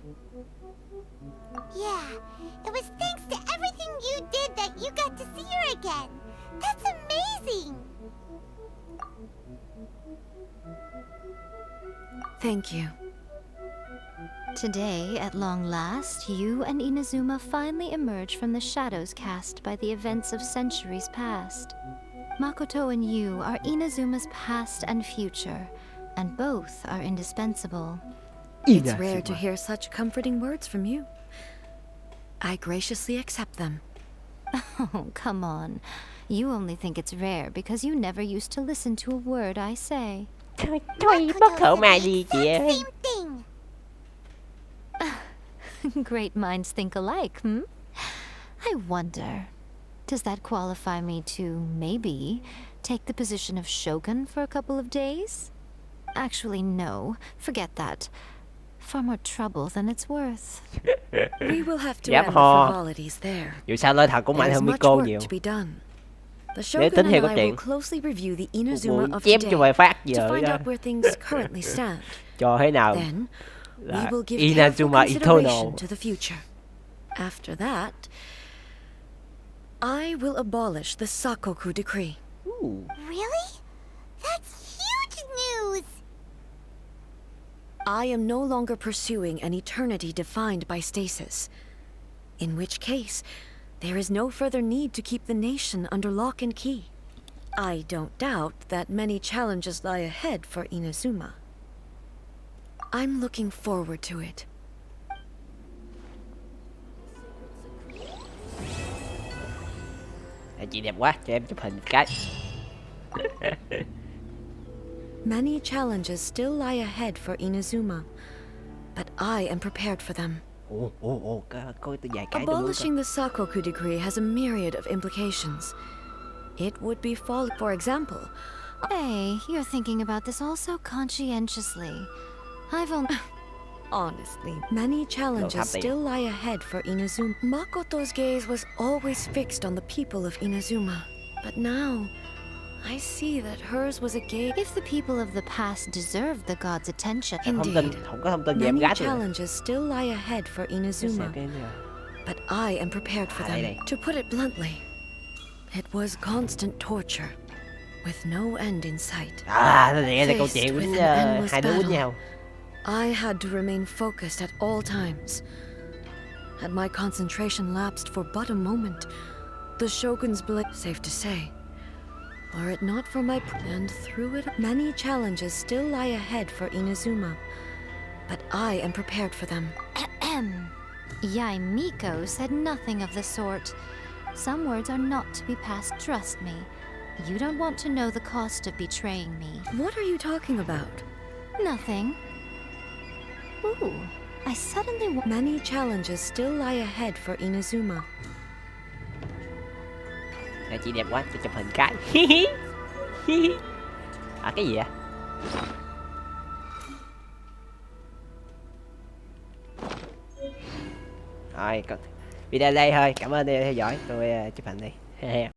Yeah, it was thanks to everything you did that you got to see her again. That's amazing! Thank you. Today, at long last, you and Inazuma finally emerge from the shadows cast by the events of centuries past. Makoto and you are Inazuma's past and future, and both are indispensable. It's rare to hear such comforting words from you. I graciously accept them. Oh, come on. You only think it's rare because you never used to listen to a word I say. Thôi Makoto bất khẩu said mà the gì chị exact ơi. same thing. Great minds think alike, hmm? I wonder, does that qualify me to, maybe, take the position of shogun for a couple of days? Actually, no. Forget that. Far more trouble than it's worth. We will have to Dám end the ho. frivolities there. Dù sao lên thật cũng mạnh There's hơn much Miko work nhiều. to be done. The Để Shogun tính and theo I câu will chuyện. closely review the Buổi Inazuma of chém cho today vài phát to giờ find ra. out where things currently stand. Cho thế nào Then, we là will give careful Inazuma Eternal. consideration to the future. After that, I will abolish the Sakoku decree. Really? That's huge news! I am no longer pursuing an eternity defined by stasis. In which case, there is no further need to keep the nation under lock and key. I don't doubt that many challenges lie ahead for Inazuma. I'm looking forward to it. Chị đẹp quá, cho em chụp hình một cái. Many challenges still lie ahead for Inazuma, but I am prepared for them. Có vài cái đúng Abolishing the Sakoku decree has a myriad of implications. It would be for example. Hey, you're thinking about this all so conscientiously. I've only... Honestly, many challenges still lie ahead for Inazuma. Makoto's gaze was always fixed on the people of Inazuma, but now I see that hers was a gaze. If the people of the past deserved the god's attention... Indeed, không có thông tin về em many gái tôi. challenges still lie ahead for Inazuma, but I am prepared for them. To put it bluntly, it was constant torture, with no end in sight. Nó nghe là câu chuyện với hai đứa với nhau. I had to remain focused at all times. Had my concentration lapsed for but a moment, the Shogun's blade, safe to say, were it not for my and through it, many challenges still lie ahead for Inazuma, but I am prepared for them. Yaimiko said nothing of the sort. Some words are not to be passed, trust me. You don't want to know the cost of betraying me. What are you talking about? Nothing. Ooh, I suddenly... Many challenges still lie ahead for Inazuma. Nè chị đẹp quá, cho chụp hình cái. Cái gì vậy? Rồi, video đây thôi. Cảm ơn em theo dõi. Tôi chụp hình đi.